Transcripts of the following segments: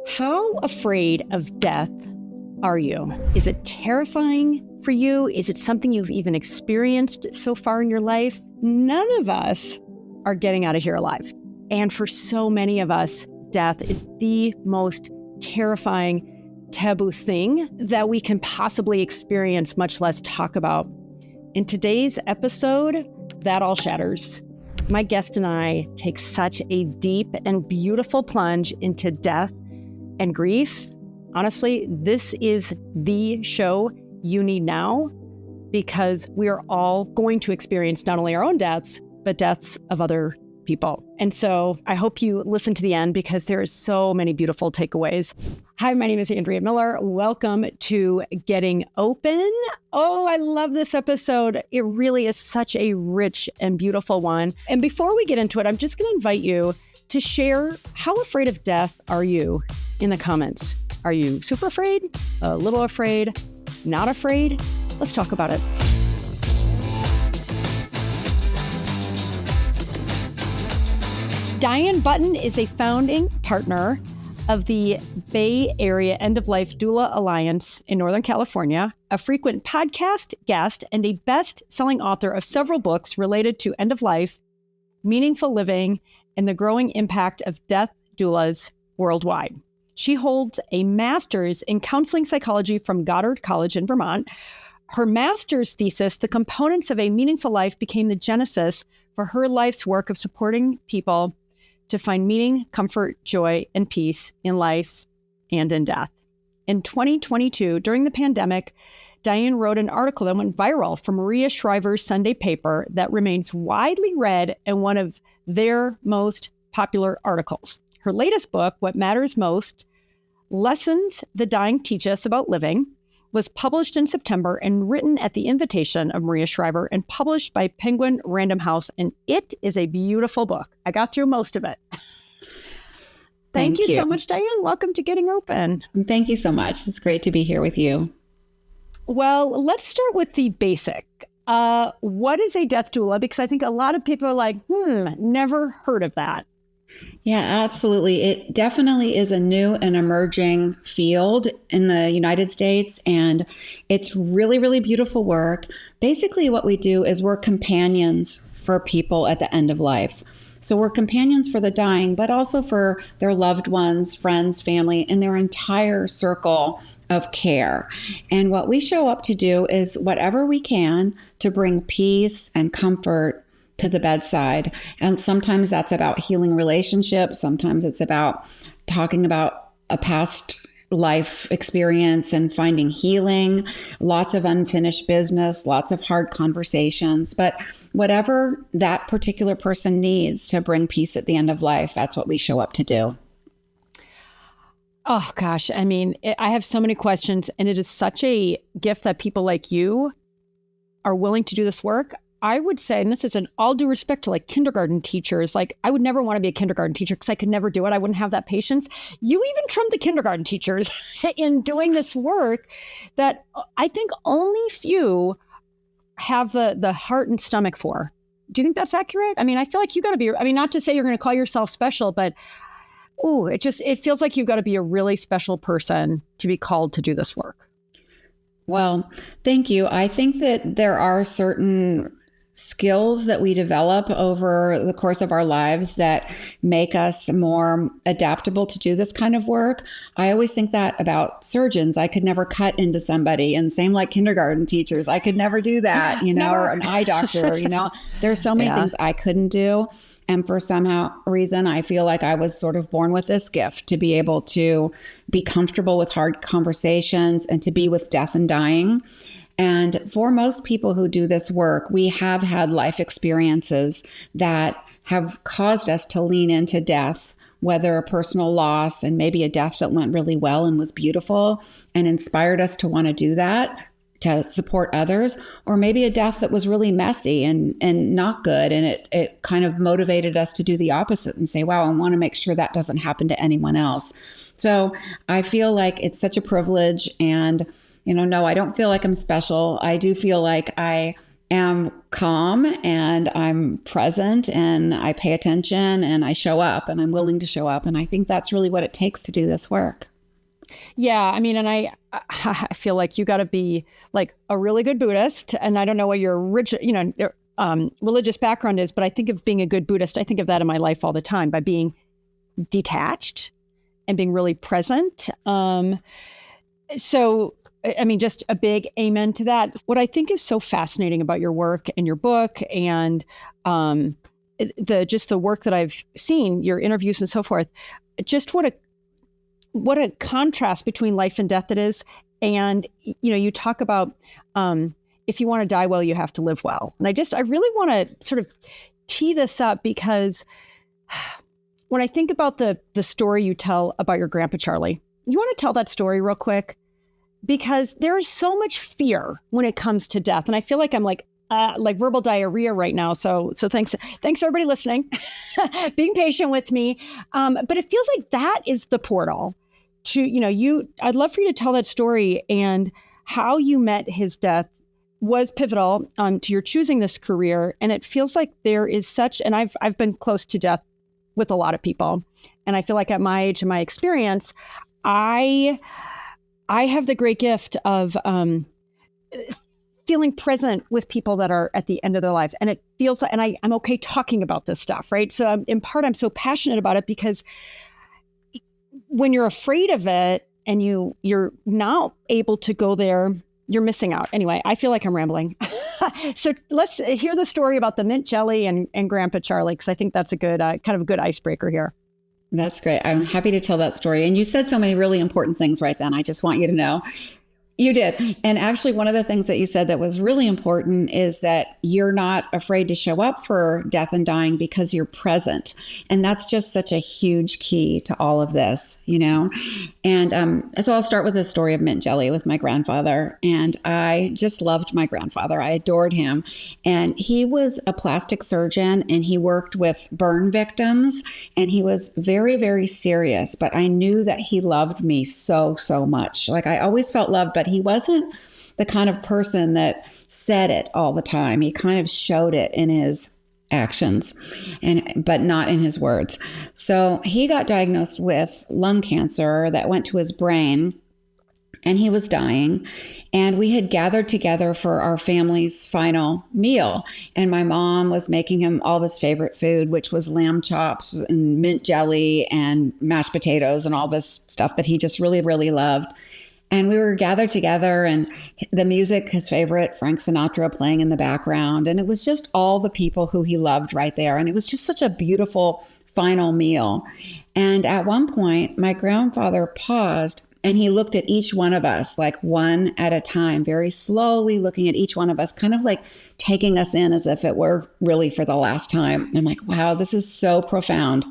How afraid of death are you? Is it terrifying for you? Is it something you've even experienced so far in your life? None of us are getting out of here alive. And for so many of us, death is the most terrifying, taboo thing that we can possibly experience, much less talk about. In today's episode, that all shatters. My guest and I take such a deep and beautiful plunge into death and grief. Honestly, this is the show you need now, because we are all going to experience not only our own deaths, but deaths of other people. And so I hope you listen to the end, because there is so many beautiful takeaways. Hi, my name is Andrea Miller. Welcome to Getting Open. Oh, I love this episode. It really is such a rich and beautiful one. And before we get into it, I'm just going to invite you to share, how afraid of death are you in the comments? Are you super afraid, a little afraid, not afraid? Let's talk about it. Diane Button is a founding partner of the Bay Area End-of-Life Doula Alliance in Northern California, a frequent podcast guest, and a best-selling author of several books related to end-of-life, meaningful living, and the growing impact of death doulas worldwide. She holds a master's in counseling psychology from Goddard College in Vermont. Her master's thesis, The Components of a Meaningful Life, became the genesis for her life's work of supporting people to find meaning, comfort, joy, and peace in life and in death. In 2022, during the pandemic, Diane wrote an article that went viral for Maria Shriver's Sunday paper that remains widely read and one of their most popular articles. Her latest book, What Matters Most: Lessons the Dying Teach Us About Living, was published in September and written at the invitation of Maria Shriver and published by Penguin Random House. And it is a beautiful book. I got through most of it. Thank you so much, Diane. Welcome to Getting Open. Thank you so much. It's great to be here with you. Well, let's start with the basic. What is a death doula? Because I think a lot of people are like, never heard of that. Yeah, absolutely. It definitely is a new and emerging field in the United States, and it's really, really beautiful work. Basically, what we do is we're companions for people at the end of life. So we're companions for the dying, but also for their loved ones, friends, family, and their entire circle of care. And what we show up to do is whatever we can to bring peace and comfort to the bedside. And sometimes that's about healing relationships. Sometimes it's about talking about a past life experience and finding healing, lots of unfinished business, lots of hard conversations. But whatever that particular person needs to bring peace at the end of life, that's what we show up to do. Oh, gosh. I mean, I have so many questions, and it is such a gift that people like you are willing to do this work. I would say, and this is in all due respect to like kindergarten teachers, like I would never want to be a kindergarten teacher because I could never do it. I wouldn't have that patience. You even trump the kindergarten teachers in doing this work that I think only few have the heart and stomach for. Do you think that's accurate? I mean, I feel like you got to be, not to say you're going to call yourself special, but it feels like you've got to be a really special person to be called to do this work. Well, thank you. I think that there are certain skills that we develop over the course of our lives that make us more adaptable to do this kind of work. I always think that about surgeons. I could never cut into somebody, and same like kindergarten teachers. I could never do that, or an eye doctor, There's so many things I couldn't do. And for somehow reason, I feel like I was sort of born with this gift to be able to be comfortable with hard conversations and to be with death and dying. And for most people who do this work, we have had life experiences that have caused us to lean into death, whether a personal loss and maybe a death that went really well and was beautiful and inspired us to want to do that, to support others, or maybe a death that was really messy and not good. And it kind of motivated us to do the opposite and say, wow, I want to make sure that doesn't happen to anyone else. So I feel like it's such a privilege. And no, I don't feel like I'm special. I do feel like I am calm and I'm present and I pay attention and I show up and I'm willing to show up. And I think that's really what it takes to do this work. Yeah, I mean, and I feel like you got to be like a really good Buddhist. And I don't know what your religious background is, but I think of being a good Buddhist. I think of that in my life all the time by being detached and being really present. So, I mean, just a big amen to that. What I think is so fascinating about your work and your book and the work that I've seen, your interviews and so forth, just what a contrast between life and death it is. And, you talk about if you want to die well, you have to live well. And I really want to sort of tee this up because when I think about the story you tell about your grandpa, Charlie, you want to tell that story real quick? Because there is so much fear when it comes to death. And I feel like I'm like verbal diarrhea right now. So thanks everybody listening, being patient with me. But it feels like that is the portal to, I'd love for you to tell that story and how you met his death was pivotal to your choosing this career. And it feels like there is such, and I've been close to death with a lot of people. And I feel like at my age and my experience, I have the great gift of feeling present with people that are at the end of their lives. And it feels like, and I'm okay talking about this stuff, right? So in part, I'm so passionate about it because when you're afraid of it and you're not able to go there, you're missing out. Anyway, I feel like I'm rambling. So let's hear the story about the mint jelly and Grandpa Charlie, because I think that's a good, kind of a good icebreaker here. That's great. I'm happy to tell that story. And you said so many really important things right then. I just want you to know. You did. And actually, one of the things that you said that was really important is that you're not afraid to show up for death and dying because you're present. And that's just such a huge key to all of this, And so I'll start with the story of mint jelly with my grandfather. And I just loved my grandfather. I adored him. And he was a plastic surgeon and he worked with burn victims. And he was very, very serious. But I knew that he loved me so, so much. Like I always felt loved, but he wasn't the kind of person that said it all the time. He kind of showed it in his actions but not in his words. So he got diagnosed with lung cancer that went to his brain and he was dying. And we had gathered together for our family's final meal. And my mom was making him all of his favorite food, which was lamb chops and mint jelly and mashed potatoes and all this stuff that he just really, really loved. And we were gathered together and the music, his favorite, Frank Sinatra, playing in the background. And it was just all the people who he loved right there. And it was just such a beautiful final meal. And at one point, my grandfather paused and he looked at each one of us, like one at a time, very slowly looking at each one of us, kind of like taking us in as if it were really for the last time. I'm like, wow, this is so profound.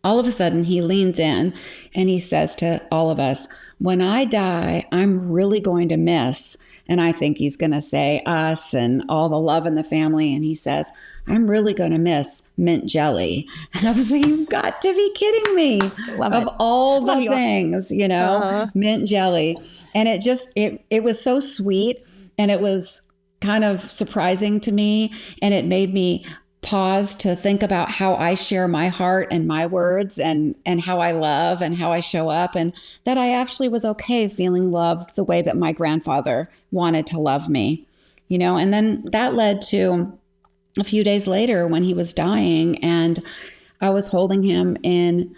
All of a sudden, he leans in and he says to all of us, when I die, I'm really going to miss, and I think he's going to say us and all the love in the family. And he says, I'm really going to miss mint jelly. And I was like, you've got to be kidding me. Love of it. all the things, mint jelly. And it was so sweet. And it was kind of surprising to me. And it made me pause to think about how I share my heart and my words and how I love and how I show up, and that I actually was okay feeling loved the way that my grandfather wanted to love me, and then that led to a few days later when he was dying and I was holding him in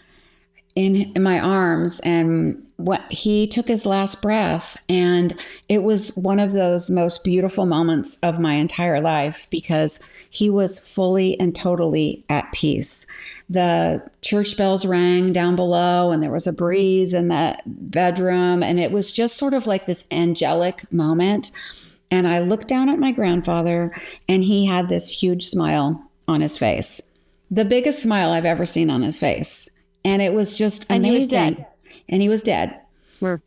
my arms, and he took his last breath. And it was one of those most beautiful moments of my entire life because he was fully and totally at peace. The church bells rang down below and there was a breeze in the bedroom. And it was just sort of like this angelic moment. And I looked down at my grandfather and he had this huge smile on his face, the biggest smile I've ever seen on his face. And it was just amazing. And he was dead.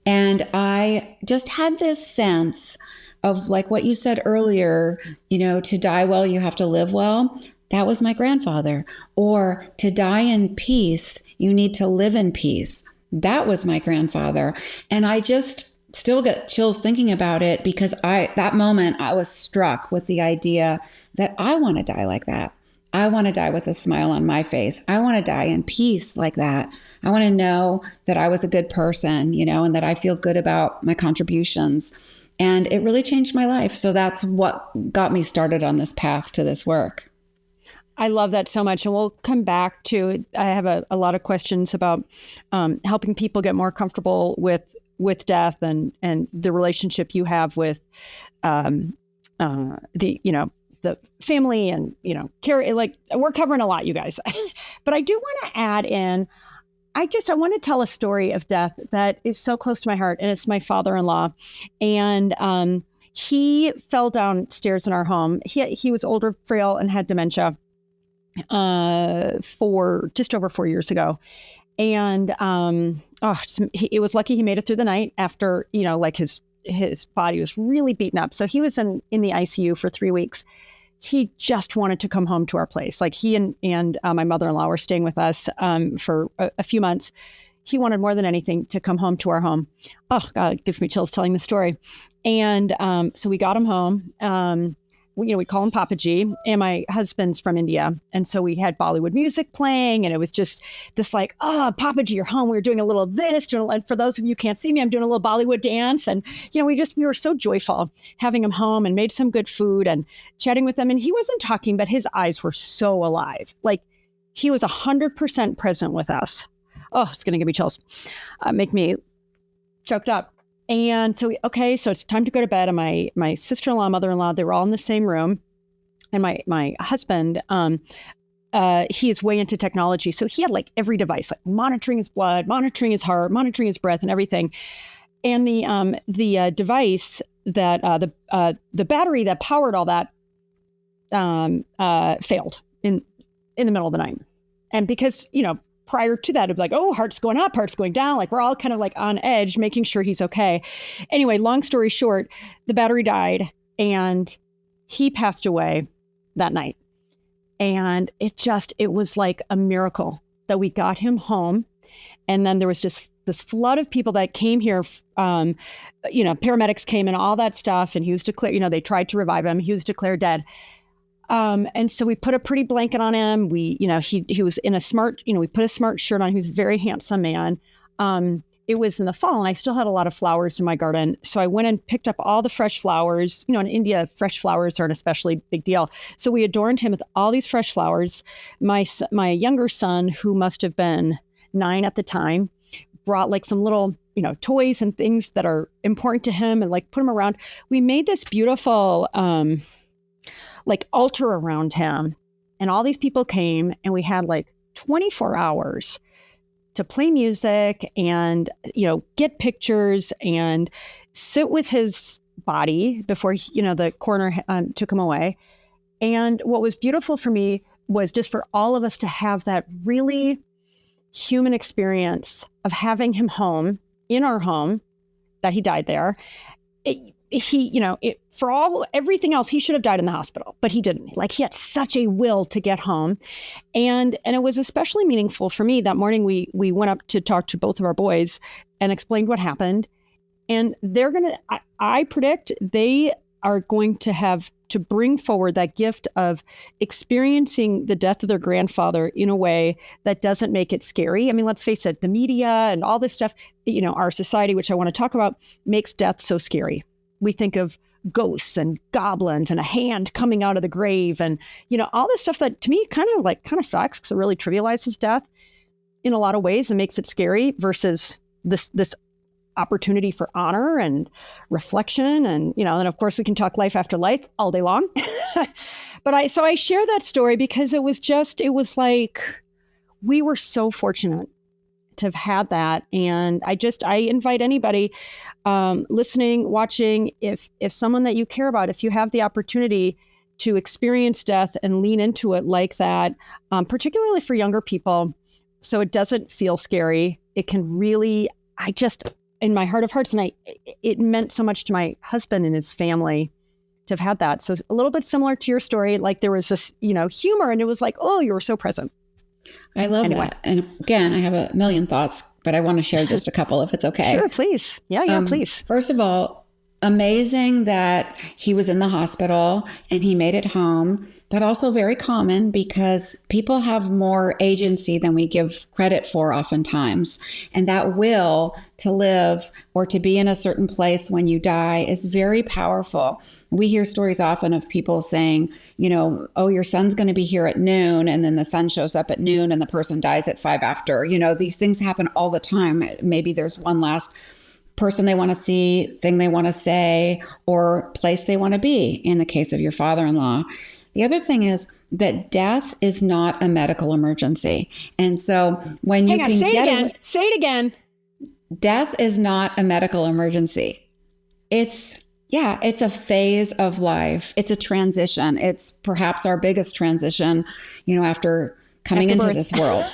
And I just had this sense of, like what you said earlier, to die well, you have to live well. That was my grandfather. Or to die in peace, you need to live in peace. That was my grandfather. And I just still get chills thinking about it, because that moment I was struck with the idea that I want to die like that. I want to die with a smile on my face. I want to die in peace like that. I want to know that I was a good person, and that I feel good about my contributions. And it really changed my life. So that's what got me started on this path to this work. I love that so much. And we'll come back to, I have a lot of questions about helping people get more comfortable with death and the relationship you have with the family and, care. Like, we're covering a lot, you guys. But I do want to add in, I want to tell a story of death that is so close to my heart. And it's my father-in-law. And he fell downstairs in our home. He was older, frail, and had dementia for just over 4 years ago. And it was lucky he made it through the night after, his body was really beaten up. So he was in the ICU for 3 weeks. He just wanted to come home to our place. Like, he and my mother-in-law were staying with us for a few months. He wanted more than anything to come home to our home. Oh God, it gives me chills telling the story. And so we got him home. We call him Papa G, and my husband's from India. And so we had Bollywood music playing, and it was just this like, oh, Papa G, you're home. We were doing a little of this. And for those of you who can't see me, I'm doing a little Bollywood dance. And, we were so joyful having him home, and made some good food and chatting with him. And he wasn't talking, but his eyes were so alive. Like, he was 100% present with us. Oh, it's going to give me chills. Make me choked up. And so so it's time to go to bed. And my sister-in-law, mother-in-law, they were all in the same room. And my husband, he is way into technology. So he had like every device, like monitoring his blood, monitoring his heart, monitoring his breath, and everything. And the device that the battery that powered all that failed in the middle of the night. And because, prior to that, it'd be like, oh, heart's going up, heart's going down. Like, we're all kind of like on edge, making sure he's okay. Anyway, long story short, the battery died and he passed away that night. And it was like a miracle that we got him home. And then there was just this flood of people that came here. Paramedics came and all that stuff. And he was declared, they tried to revive him. He was declared dead. And so we put a pretty blanket on him. He was in a smart, we put a smart shirt on. He was a very handsome man. It was in the fall, and I still had a lot of flowers in my garden. So I went and picked up all the fresh flowers. In India, fresh flowers are an especially big deal. So we adorned him with all these fresh flowers. My younger son, who must have been 9 at the time, brought like some little, toys and things that are important to him, and like put them around. We made this beautiful, like altar around him, and all these people came, and we had like 24 hours to play music and, get pictures and sit with his body before, the coroner took him away. And what was beautiful for me was just for all of us to have that really human experience of having him home, in our home, that he died there. Everything else, he should have died in the hospital, but he didn't. Like, he had such a will to get home. And it was especially meaningful for me. That morning, we went up to talk to both of our boys and explained what happened. And I predict they are going to have to bring forward that gift of experiencing the death of their grandfather in a way that doesn't make it scary. I mean, let's face it, the media and all this stuff, our society, which I want to talk about, makes death so scary. We think of ghosts and goblins and a hand coming out of the grave and, all this stuff that to me kind of sucks, because it really trivializes death in a lot of ways and makes it scary, versus this opportunity for honor and reflection. And, and of course we can talk life after life all day long. But I share that story because it was like, we were so fortunate to have had that. And I invite anybody listening, watching, if someone that you care about, if you have the opportunity to experience death and lean into it like that, particularly for younger people, so it doesn't feel scary. It can really, in my heart of hearts, and it meant so much to my husband and his family to have had that. So it's a little bit similar to your story. Like, there was this, humor, and it was like, oh, you were so present. I love that. And again, I have a million thoughts but I want to share just a couple if it's okay. Sure, please. Yeah, please. First of all, amazing that he was in the hospital and he made it home, but also very common because people have more agency than we give credit for oftentimes. And that will to live or to be in a certain place when you die is very powerful. We hear stories often of people saying, oh, your son's going to be here at noon, and then the sun shows up at noon and the person dies at 5 after. These things happen all the time. Maybe there's one last person they want to see, thing they want to say, or place they want to be in the case of your father-in-law. The other thing is that death is not a medical emergency. And so when you can say it again. Death is not a medical emergency. It's a phase of life. It's a transition. It's perhaps our biggest transition, after coming into this world.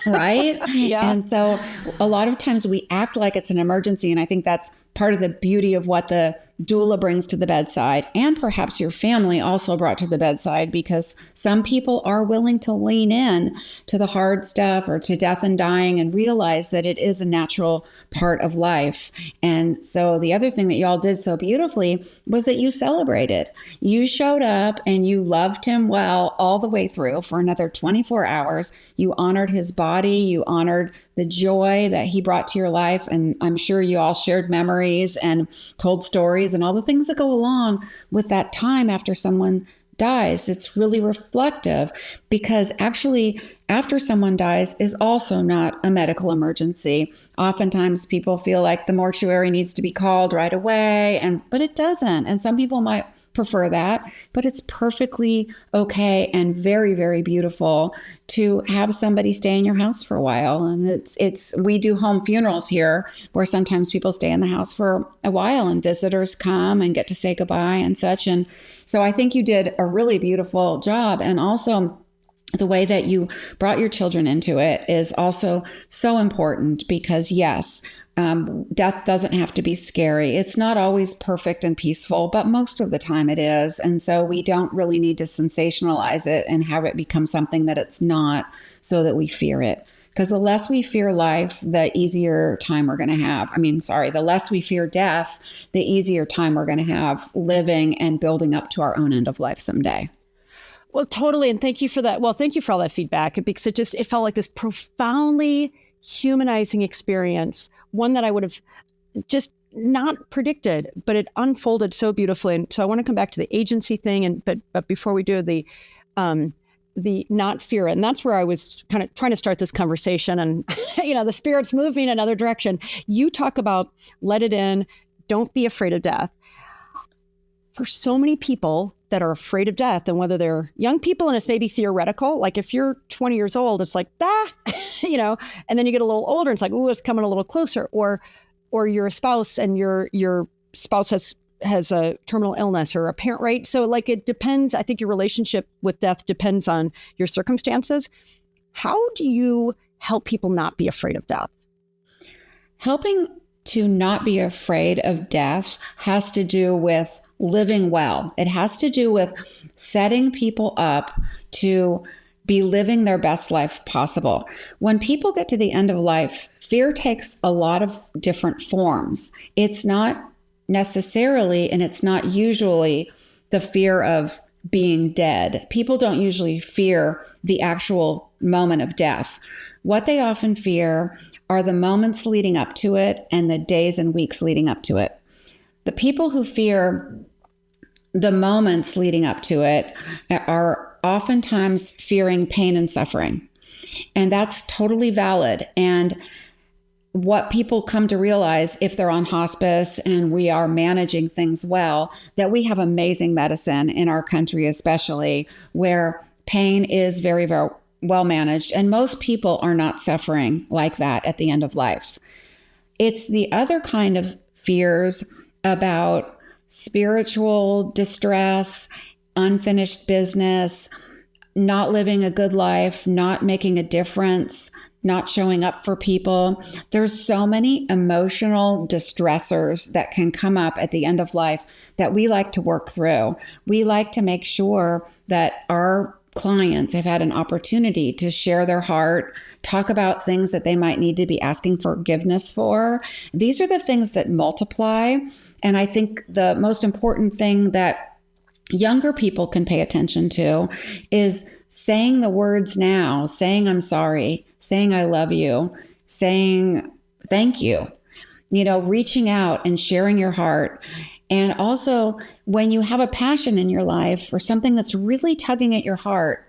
Right? Yeah. And so a lot of times we act like it's an emergency. And I think that's part of the beauty of what the doula brings to the bedside, and perhaps your family also brought to the bedside, because some people are willing to lean in to the hard stuff or to death and dying and realize that it is a natural part of life. And so the other thing that y'all did so beautifully was that you celebrated. You showed up and you loved him well all the way through for another 24 hours. You honored his body. You honored the joy that he brought to your life. And I'm sure you all shared memories and told stories and all the things that go along with that time after someone dies. It's really reflective, because actually after someone dies is also not a medical emergency. Oftentimes people feel like the mortuary needs to be called right away, but it doesn't. And some people might prefer that, but it's perfectly okay and very, very beautiful to have somebody stay in your house for a while. And we do home funerals here where sometimes people stay in the house for a while and visitors come and get to say goodbye and such. And so I think you did a really beautiful job. And also the way that you brought your children into it is also so important, because yes, death doesn't have to be scary. It's not always perfect and peaceful, but most of the time it is. And so we don't really need to sensationalize it and have it become something that it's not, so that we fear it. Because the less we fear life, the easier time we're going to have. The less we fear death, the easier time we're going to have living and building up to our own end of life someday. Well, totally. And thank you for that. Well, thank you for all that feedback, because it felt like this profoundly humanizing experience, one that I would have just not predicted, but it unfolded so beautifully. And so I want to come back to the agency thing. But before we do, the not fear it. And that's where I was kind of trying to start this conversation. And, the spirit's moving another direction. You talk about let it in, don't be afraid of death. For so many people that are afraid of death, and whether they're young people and it's maybe theoretical, like if you're 20 years old, it's like, and then you get a little older and it's like, ooh, it's coming a little closer, or you're a spouse and your spouse has a terminal illness or a parent, right? So like it depends. I think your relationship with death depends on your circumstances. How do you help people not be afraid of death? Helping to not be afraid of death has to do with living well. It has to do with setting people up to be living their best life possible. When people get to the end of life, fear takes a lot of different forms. It's not necessarily, and it's not usually, the fear of being dead. People don't usually fear the actual moment of death. What they often fear are the moments leading up to it and the days and weeks leading up to it. The people who fear the moments leading up to it are oftentimes fearing pain and suffering. And that's totally valid. And what people come to realize if they're on hospice and we are managing things well, that we have amazing medicine in our country, especially where pain is very, very well managed. And most people are not suffering like that at the end of life. It's the other kind of fears about spiritual distress, unfinished business, not living a good life, not making a difference, not showing up for people. There's so many emotional distressors that can come up at the end of life that we like to work through. We like to make sure that our clients have had an opportunity to share their heart, talk about things that they might need to be asking forgiveness for. These are the things that multiply. And I think the most important thing that younger people can pay attention to is saying the words now, saying I'm sorry, saying I love you, saying thank you, reaching out and sharing your heart. And also, when you have a passion in your life or something that's really tugging at your heart,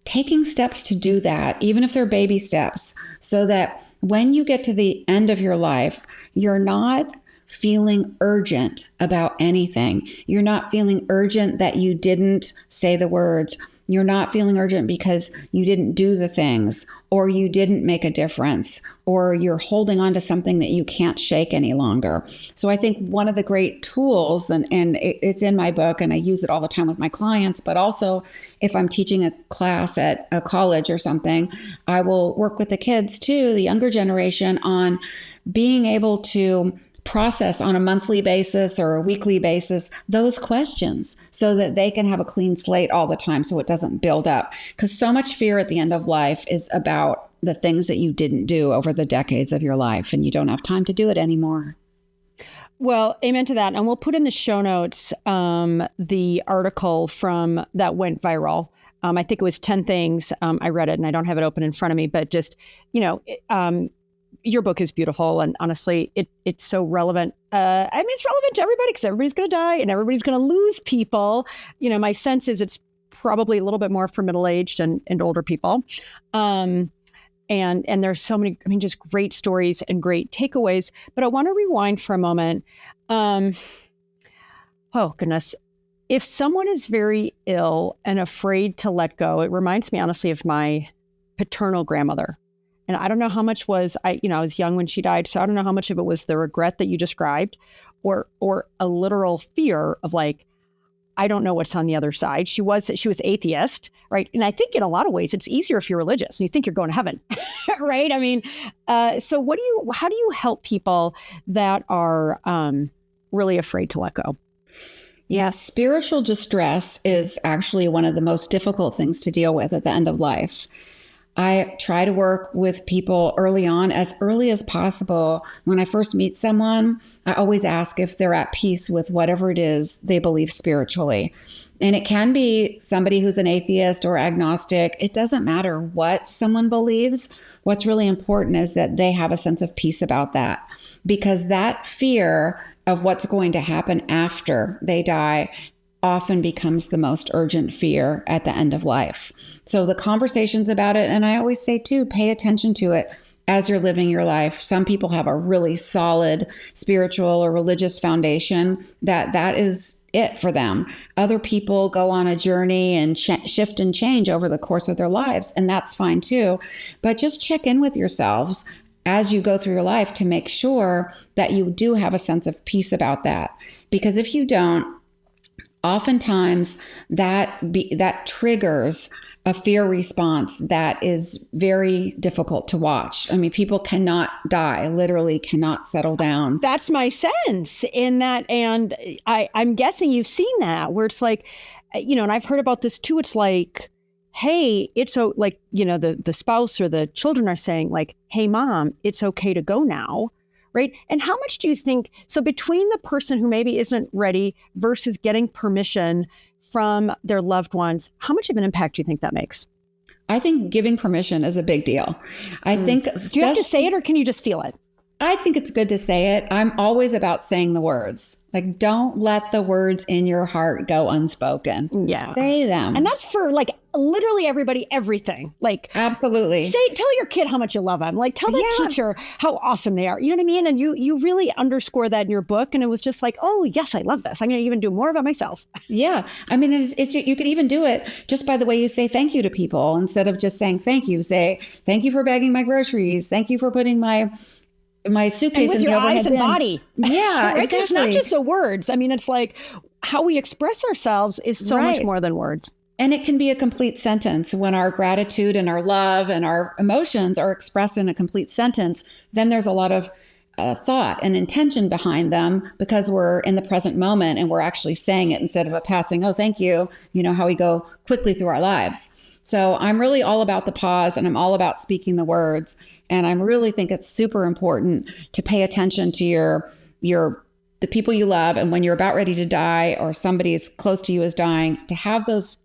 taking steps to do that, even if they're baby steps, so that when you get to the end of your life, you're not feeling urgent about anything. You're not feeling urgent that you didn't say the words. You're not feeling urgent because you didn't do the things, or you didn't make a difference, or you're holding on to something that you can't shake any longer. So I think one of the great tools, and it's in my book and I use it all the time with my clients, but also if I'm teaching a class at a college or something, I will work with the kids too, the younger generation, on being able to process on a monthly basis or a weekly basis those questions so that they can have a clean slate all the time so it doesn't build up. Because so much fear at the end of life is about the things that you didn't do over the decades of your life and you don't have time to do it anymore. Well, amen to that. And we'll put in the show notes the article from that went viral. I think it was 10 things. I read it and I don't have it open in front of me, but just, your book is beautiful, and honestly, it's so relevant. It's relevant to everybody because everybody's going to die and everybody's going to lose people. My sense is it's probably a little bit more for middle-aged and older people. And there's so many, just great stories and great takeaways. But I want to rewind for a moment. Oh goodness. If someone is very ill and afraid to let go, it reminds me honestly of my paternal grandmother. And I don't know how much was, I was young when she died, so I don't know how much of it was the regret that you described or a literal fear of like, I don't know what's on the other side. She was atheist, right? And I think in a lot of ways, it's easier if you're religious and you think you're going to heaven, right? So how do you help people that are really afraid to let go? Yeah, spiritual distress is actually one of the most difficult things to deal with at the end of life. I try to work with people early on, as early as possible. When I first meet someone, I always ask if they're at peace with whatever it is they believe spiritually. And it can be somebody who's an atheist or agnostic. It doesn't matter what someone believes. What's really important is that they have a sense of peace about that, because that fear of what's going to happen after they die often becomes the most urgent fear at the end of life. So the conversations about it, and I always say too, pay attention to it as you're living your life. Some people have a really solid spiritual or religious foundation that is it for them. Other people go on a journey and shift and change over the course of their lives, and that's fine too. But just check in with yourselves as you go through your life to make sure that you do have a sense of peace about that. Because if you don't, oftentimes that triggers a fear response that is very difficult to watch. People cannot die, literally cannot settle down. That's my sense in that. And I'm guessing you've seen that where it's like, and I've heard about this too. It's like, hey, it's so like, the spouse or the children are saying like, hey, mom, it's okay to go now. Right. And how much do you think, so between the person who maybe isn't ready versus getting permission from their loved ones, how much of an impact do you think that makes? I think giving permission is a big deal. I think. Do you have to say it or can you just feel it? I think it's good to say it. I'm always about saying the words. Like, don't let the words in your heart go unspoken. Yeah. Say them. And that's for like literally everybody, everything. Like, absolutely. Tell your kid how much you love them. Like, tell the teacher how awesome they are. You know what I mean? And you really underscore that in your book. And it was just like, oh, yes, I love this. I'm going to even do more of it myself. Yeah. It's you could even do it just by the way you say thank you to people. Instead of just saying thank you, say, thank you for bagging my groceries. Thank you for putting my suitcase and with in your the overhead eyes and bin. body. Yeah, right? exactly. It's not just the words. It's like how we express ourselves is so much more than words. And it can be a complete sentence. When our gratitude and our love and our emotions are expressed in a complete sentence, then there's a lot of thought and intention behind them because we're in the present moment and we're actually saying it instead of a passing, oh, thank you, how we go quickly through our lives. So I'm really all about the pause, and I'm all about speaking the words. And I really think it's super important to pay attention to the people you love. And when you're about ready to die or somebody is close to you is dying, to have those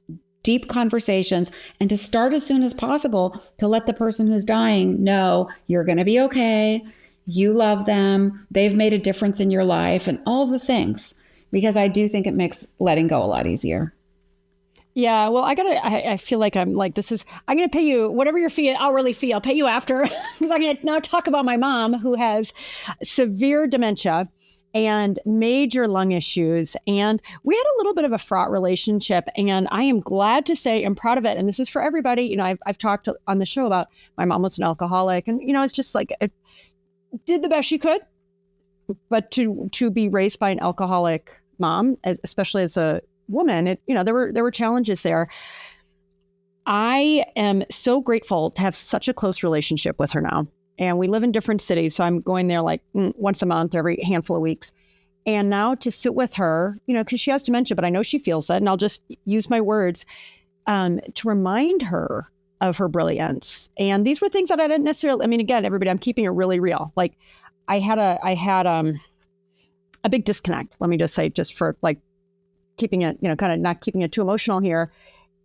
deep conversations and to start as soon as possible to let the person who's dying know you're going to be okay. You love them. They've made a difference in your life and all the things, because I do think it makes letting go a lot easier. Yeah, well, I feel like I'm going to pay you whatever your hourly fee, I'll pay you after. Because I'm going to now talk about my mom, who has severe dementia and major lung issues. And we had a little bit of a fraught relationship. And I am glad to say I'm proud of it. And this is for everybody. I've talked on the show about my mom was an alcoholic. And, it's just like, it did the best she could. But to be raised by an alcoholic mom, especially as a woman, there were challenges there. I am so grateful to have such a close relationship with her now. And we live in different cities. So I'm going there like once a month, every handful of weeks. And now to sit with her, because she has dementia, but I know she feels it. And I'll just use my words to remind her of her brilliance. And these were things that I didn't necessarily, again, everybody, I'm keeping it really real. Like I had a big disconnect, let me just say, just for like keeping it, kind of not keeping it too emotional here.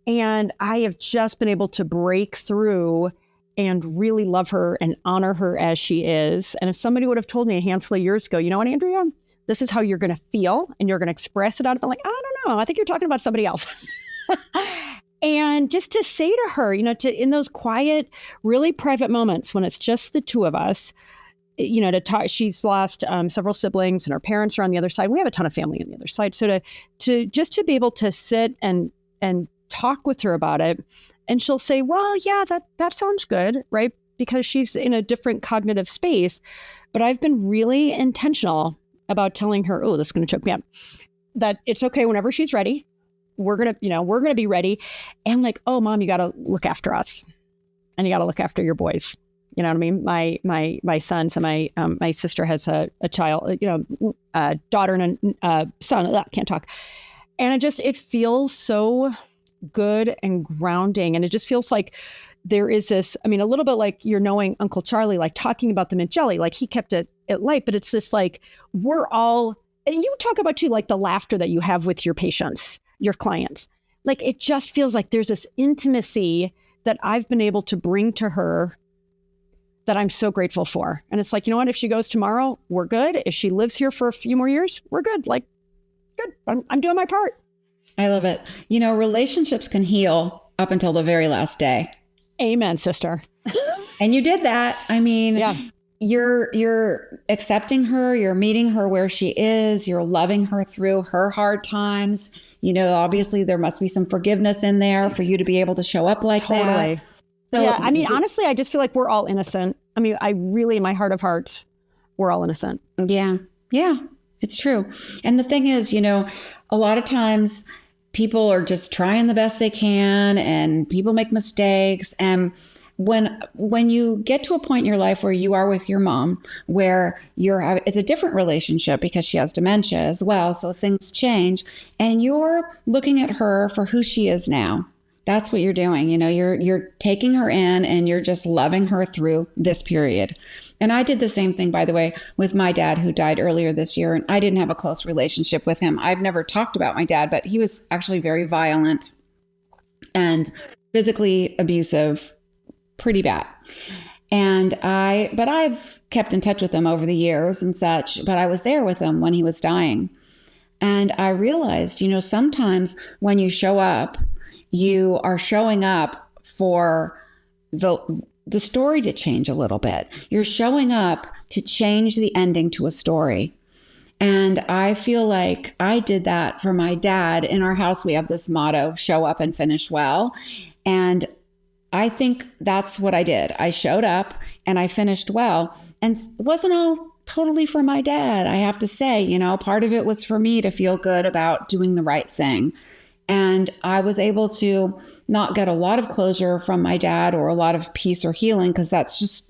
And I have just been able to break through and really love her and honor her as she is. And if somebody would have told me a handful of years ago, you know what, Andrea, this is how you're going to feel and you're going to express it out, I'm like, I don't know. I think you're talking about somebody else. And just to say to her, in those quiet, really private moments when it's just the two of us, to talk, she's lost several siblings and her parents are on the other side. We have a ton of family on the other side. So to be able to sit and talk with her about it, and she'll say, well, yeah, that sounds good, right? Because she's in a different cognitive space. But I've been really intentional about telling her, oh, this is going to choke me up, that it's okay whenever she's ready. We're going to be ready. And like, oh, Mom, you got to look after us and you got to look after your boys. You know what I mean? My sons and my sister has a child, a daughter and a son. I can't talk. And it feels so good and grounding. And it just feels like there is this, a little bit like you're knowing Uncle Charlie, like talking about the mint jelly, like he kept it light, but it's just like, we're all, and you talk about too, like the laughter that you have with your patients, your clients. Like, it just feels like there's this intimacy that I've been able to bring to her that I'm so grateful for. And it's like, you know what, if she goes tomorrow, we're good. If she lives here for a few more years, we're good. Like, good. I'm doing my part. I love it. Relationships can heal up until the very last day. Amen, sister. And you did that. Yeah. You're accepting her, you're meeting her where she is, you're loving her through her hard times. Obviously there must be some forgiveness in there for you to be able to show up like totally. that. So, yeah. Honestly, I just feel like we're all innocent. I really, in my heart of hearts, we're all innocent. Yeah. Yeah, it's true. And the thing is, a lot of times people are just trying the best they can and people make mistakes. And when you get to a point in your life where you are with your mom, where it's a different relationship because she has dementia as well. So things change and you're looking at her for who she is now. That's what you're doing. You're taking her in and you're just loving her through this period. And I did the same thing, by the way, with my dad, who died earlier this year. And I didn't have a close relationship with him. I've never talked about my dad, but he was actually very violent and physically abusive, pretty bad. But I've kept in touch with him over the years and such, but I was there with him when he was dying. And I realized, sometimes when you show up, you are showing up for the story to change a little bit. You're showing up to change the ending to a story. And I feel like I did that for my dad. In our house, we have this motto, show up and finish well. And I think that's what I did. I showed up and I finished well. And it wasn't all totally for my dad, I have to say. Part of it was for me to feel good about doing the right thing. And I was able to not get a lot of closure from my dad or a lot of peace or healing, because that's just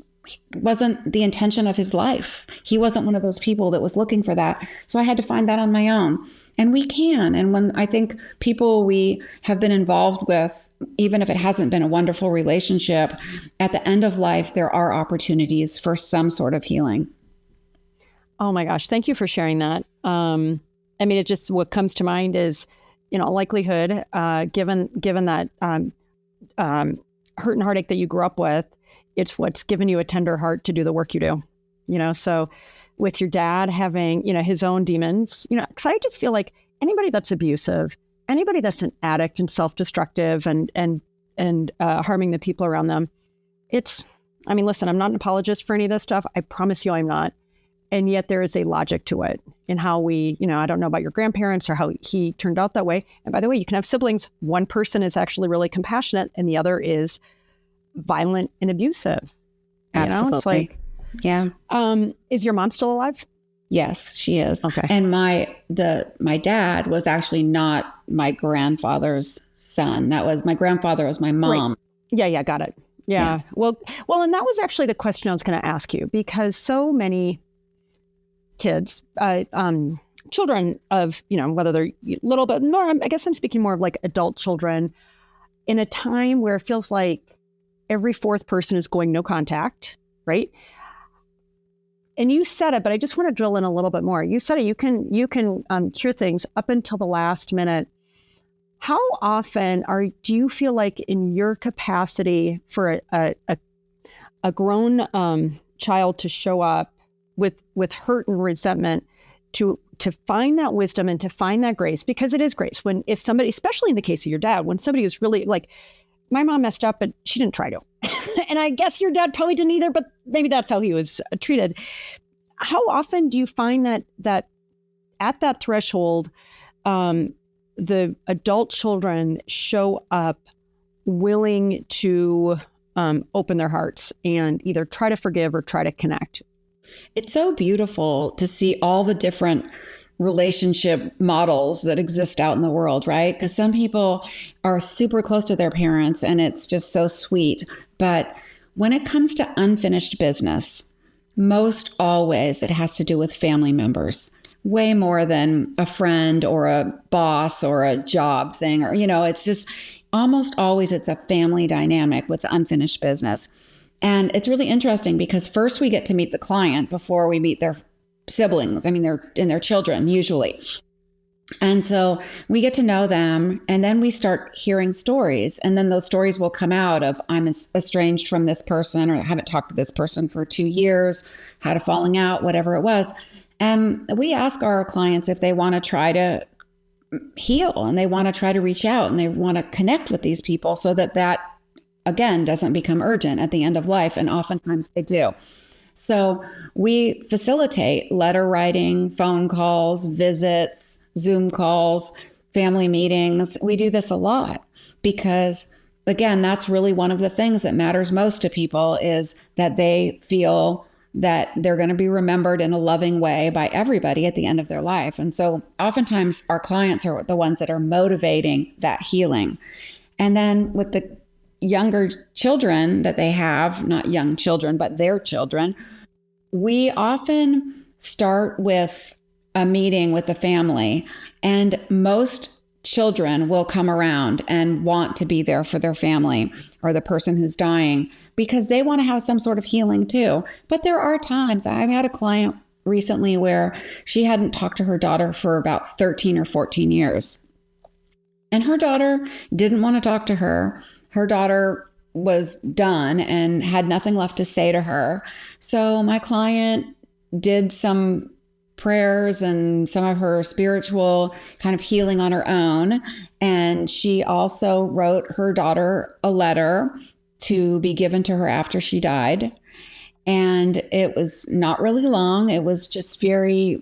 wasn't the intention of his life. He wasn't one of those people that was looking for that. So I had to find that on my own. And we can. And when I think people we have been involved with, even if it hasn't been a wonderful relationship, at the end of life, there are opportunities for some sort of healing. Oh my gosh. Thank you for sharing that. I mean, it just, what comes to mind is, likelihood, given that hurt and heartache that you grew up with, it's what's given you a tender heart to do the work you do, so with your dad having, his own demons, because I just feel like anybody that's abusive, anybody that's an addict and self-destructive and harming the people around them, listen, I'm not an apologist for any of this stuff. I promise you I'm not. And yet there is a logic to it in how we, I don't know about your grandparents or how he turned out that way. And by the way, you can have siblings. One person is actually really compassionate and the other is violent and abusive. Absolutely. It's like, yeah. Is your mom still alive? Yes, she is. Okay. And my dad was actually not my grandfather's son. My grandfather was my mom. Right. Yeah. Got it. Yeah. Well, and that was actually the question I was going to ask you, because so many kids, children of, whether they're little, but no, I guess I'm speaking more of like adult children in a time where it feels like every fourth person is going no contact, right? And you said it, but I just want to drill in a little bit more. You said it, you can cure things up until the last minute. How often do you feel like in your capacity for a grown child to show up with hurt and resentment to find that wisdom and to find that grace? Because it is grace if somebody, especially in the case of your dad, when somebody is really like, my mom messed up, but she didn't try to. And I guess your dad probably didn't either, but maybe that's how he was treated. How often do you find that at that threshold, the adult children show up willing to open their hearts and either try to forgive or try to connect? It's so beautiful to see all the different relationship models that exist out in the world, right? Because some people are super close to their parents and it's just so sweet. But when it comes to unfinished business, most always it has to do with family members, way more than a friend or a boss or a job thing, or, it's just almost always it's a family dynamic with the unfinished business. And it's really interesting because first we get to meet the client before we meet their siblings. They're in their children usually. And so we get to know them and then we start hearing stories. And then those stories will come out of, I'm estranged from this person, or I haven't talked to this person for 2 years, had a falling out, whatever it was. And we ask our clients if they want to try to heal and they want to try to reach out and they want to connect with these people so that again doesn't become urgent at the end of life. And oftentimes they do. So we facilitate letter writing, phone calls, visits, Zoom calls, family meetings. We do this a lot because, again, that's really one of the things that matters most to people is that they feel that they're going to be remembered in a loving way by everybody at the end of their life. And so oftentimes our clients are the ones that are motivating that healing. And then with the younger children that they have, not young children, but their children, we often start with a meeting with the family, and most children will come around and want to be there for their family or the person who's dying because they want to have some sort of healing too. But there are times, I've had a client recently where she hadn't talked to her daughter for about 13 or 14 years. And her daughter didn't want to talk to her. Her daughter was done and had nothing left to say to her. So my client did some prayers and some of her spiritual kind of healing on her own. And she also wrote her daughter a letter to be given to her after she died. And it was not really long. It was just very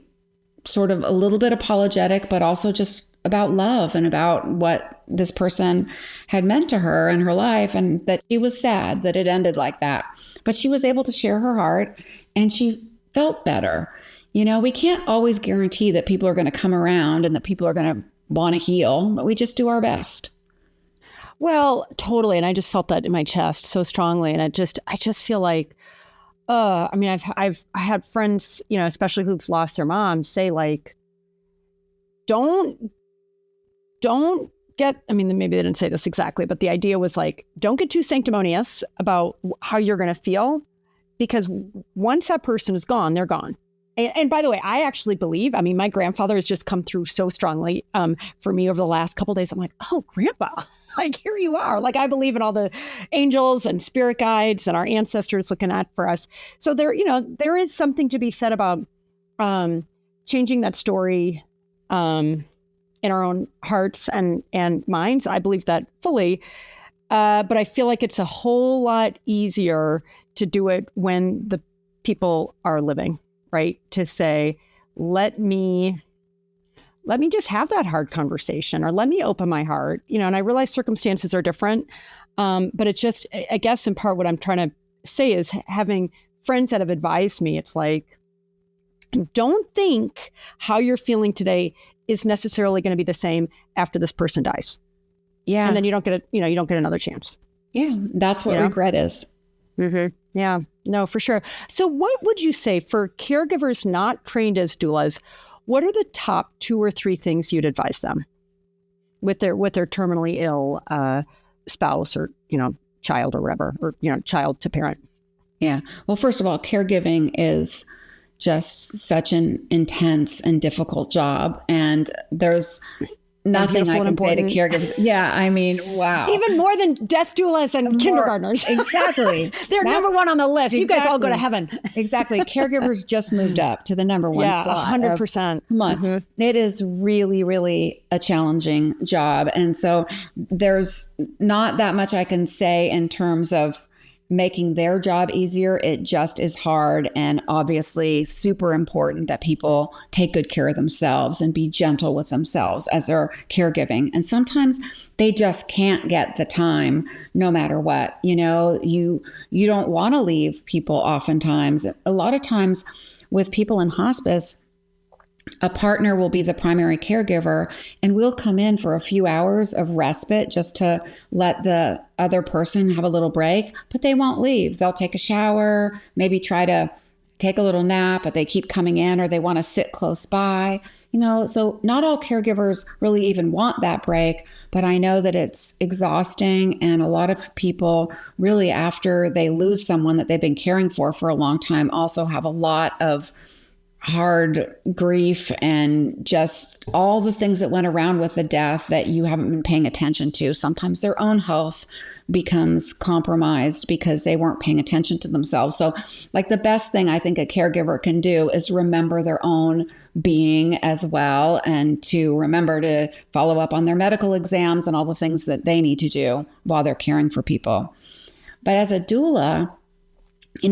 sort of a little bit apologetic, but also just about love and about what this person had meant to her in her life, and that she was sad that it ended like that. But she was able to share her heart and she felt better. We can't always guarantee that people are going to come around and that people are going to want to heal, but we just do our best. Well, totally. And I just felt that in my chest so strongly. And I just feel like I mean, I had friends, especially who've lost their moms, say like, don't get, I mean, maybe they didn't say this exactly, but the idea was like, don't get too sanctimonious about how you're going to feel, because once that person is gone, they're gone. And by the way, I actually believe, I mean, my grandfather has just come through so strongly for me over the last couple of days. I'm like, oh, Grandpa, like, here you are. Like, I believe in all the angels and spirit guides and our ancestors looking out for us. So there is something to be said about changing that story in our own hearts and minds. I believe that fully. But I feel like it's a whole lot easier to do it when the people are living. Right? To say, let me just have that hard conversation, or let me open my heart, and I realize circumstances are different. But it's just, I guess in part what I'm trying to say is, having friends that have advised me, it's like, don't think how you're feeling today is necessarily going to be the same after this person dies. Yeah. And then you don't get another chance. Yeah. That's what regret is. Mm-hmm. Yeah, no, for sure. So what would you say for caregivers not trained as doulas? What are the top 2 or 3 things you'd advise them with their terminally ill spouse or, child or whatever, or, child to parent? Yeah. Well, first of all, caregiving is just such an intense and difficult job. And there's nothing I can say to caregivers. Yeah, I mean, wow. Even more than death doulas and kindergartners. Exactly. They're number 1 on the list. Exactly. You guys all go to heaven. Exactly. Caregivers just moved up to the number 1 slot. 100%. Come on. Mm-hmm. It is really, really a challenging job. And so there's not that much I can say in terms of making their job easier. It just is hard, and obviously super important that people take good care of themselves and be gentle with themselves as they're caregiving. And sometimes they just can't get the time no matter what. You don't want to leave people oftentimes. A lot of times with people in hospice, a partner will be the primary caregiver, and we'll come in for a few hours of respite just to let the other person have a little break, but they won't leave. They'll take a shower, maybe try to take a little nap, but they keep coming in, or they want to sit close by. So not all caregivers really even want that break, but I know that it's exhausting. And a lot of people really, after they lose someone that they've been caring for a long time, also have a lot of hard grief and just all the things that went around with the death that you haven't been paying attention to. Sometimes their own health becomes compromised because they weren't paying attention to themselves. So like the best thing I think a caregiver can do is remember their own being as well, and to remember to follow up on their medical exams and all the things that they need to do while they're caring for people. But as a doula,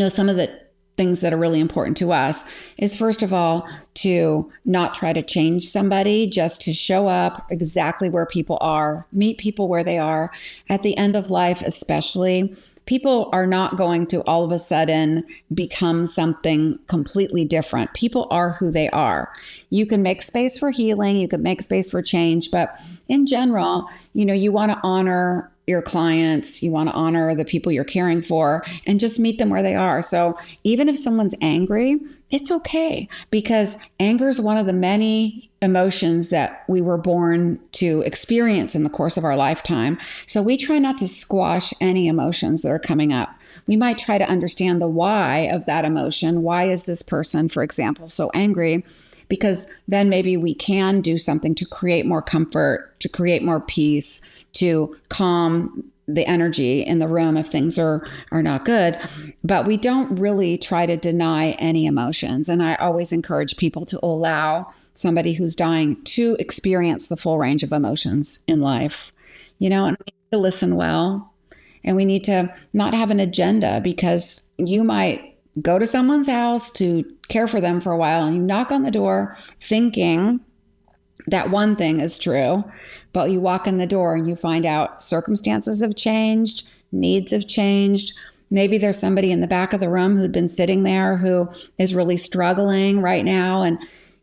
some of the things that are really important to us is, first of all, to not try to change somebody, just to show up exactly where people are, meet people where they are. At the end of life, especially, people are not going to all of a sudden become something completely different. People are who they are. You can make space for healing, you can make space for change, but in general, you want to honor your clients, you want to honor the people you're caring for, and just meet them where they are. So even if someone's angry, it's okay, because anger is one of the many emotions that we were born to experience in the course of our lifetime. So we try not to squash any emotions that are coming up. We might try to understand the why of that emotion. Why is this person, for example, so angry? Because then maybe we can do something to create more comfort, to create more peace, to calm the energy in the room if things are not good. But we don't really try to deny any emotions. And I always encourage people to allow somebody who's dying to experience the full range of emotions in life. And we need to listen well, and we need to not have an agenda, because you might go to someone's house to care for them for a while, and you knock on the door thinking that one thing is true, but you walk in the door and you find out circumstances have changed, needs have changed. Maybe there's somebody in the back of the room who'd been sitting there who is really struggling right now. And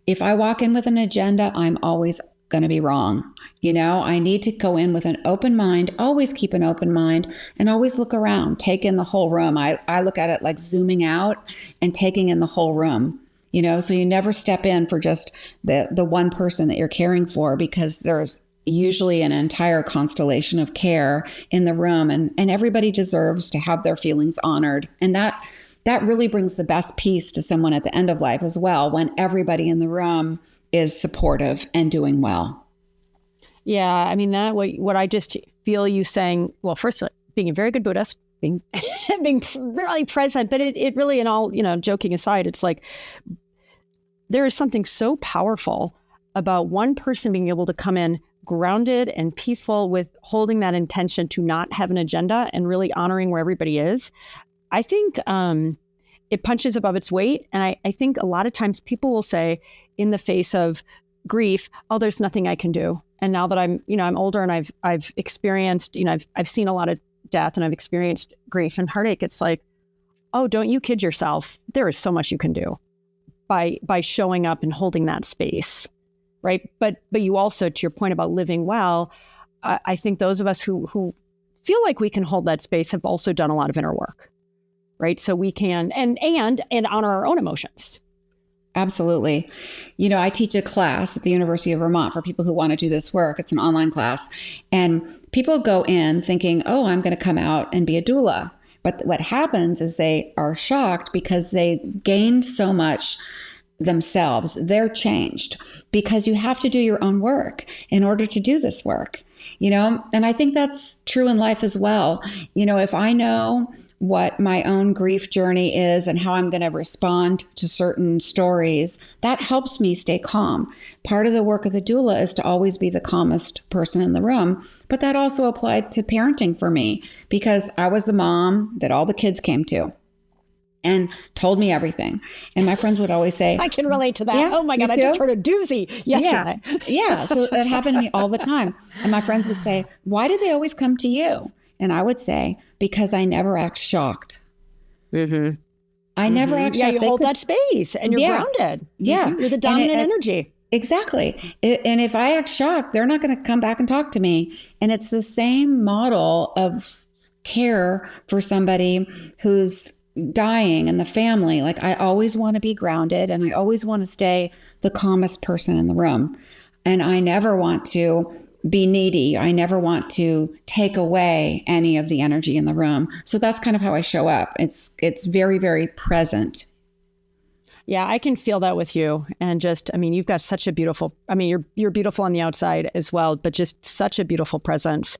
if I walk in with an agenda, I'm always going to be wrong. I need to go in with an open mind, always keep an open mind, and always look around, take in the whole room. I look at it like zooming out and taking in the whole room, so you never step in for just the one person that you're caring for, because there's usually an entire constellation of care in the room, and everybody deserves to have their feelings honored. And that really brings the best peace to someone at the end of life as well, when everybody in the room is supportive and doing well. Yeah, I mean, that what I just feel you saying, well, first, being a very good Buddhist, being really present, but it really, and all, joking aside, it's like there is something so powerful about one person being able to come in grounded and peaceful with holding that intention to not have an agenda and really honoring where everybody is. I think it punches above its weight. And I think a lot of times people will say in the face of grief, oh, there's nothing I can do. And now that I'm older and I've experienced, I've seen a lot of death and I've experienced grief and heartache. It's like, oh, don't you kid yourself. There is so much you can do by showing up and holding that space, right? But you also, to your point about living well, I think those of us who feel like we can hold that space have also done a lot of inner work, right? So we can and honor our own emotions. Absolutely. I teach a class at the University of Vermont for people who want to do this work. It's an online class. And people go in thinking, oh, I'm going to come out and be a doula. But what happens is they are shocked because they gained so much themselves. They're changed because you have to do your own work in order to do this work, And I think that's true in life as well. If I know what my own grief journey is and how I'm going to respond to certain stories, that helps me stay calm. Part of the work of the doula is to always be the calmest person in the room, but that also applied to parenting for me, because I was the mom that all the kids came to and told me everything. And my friends would always say, I can relate to that. Yeah, oh my God, I just heard a doozy yesterday. Yeah. So that happened to me all the time. And my friends would say, why do they always come to you? And I would say, because I never act shocked. Mm-hmm. I never act shocked. Yeah, you hold that space and you're grounded. Yeah. Mm-hmm. You're the dominant energy. Exactly. And if I act shocked, they're not going to come back and talk to me. And it's the same model of care for somebody who's dying and the family. Like, I always want to be grounded and I always want to stay the calmest person in the room. And I never want to be needy. I never want to take away any of the energy in the room. So that's kind of how I show up. It's very, very present. Yeah, I can feel that with you. And you've got such a beautiful, you're beautiful on the outside as well, but just such a beautiful presence.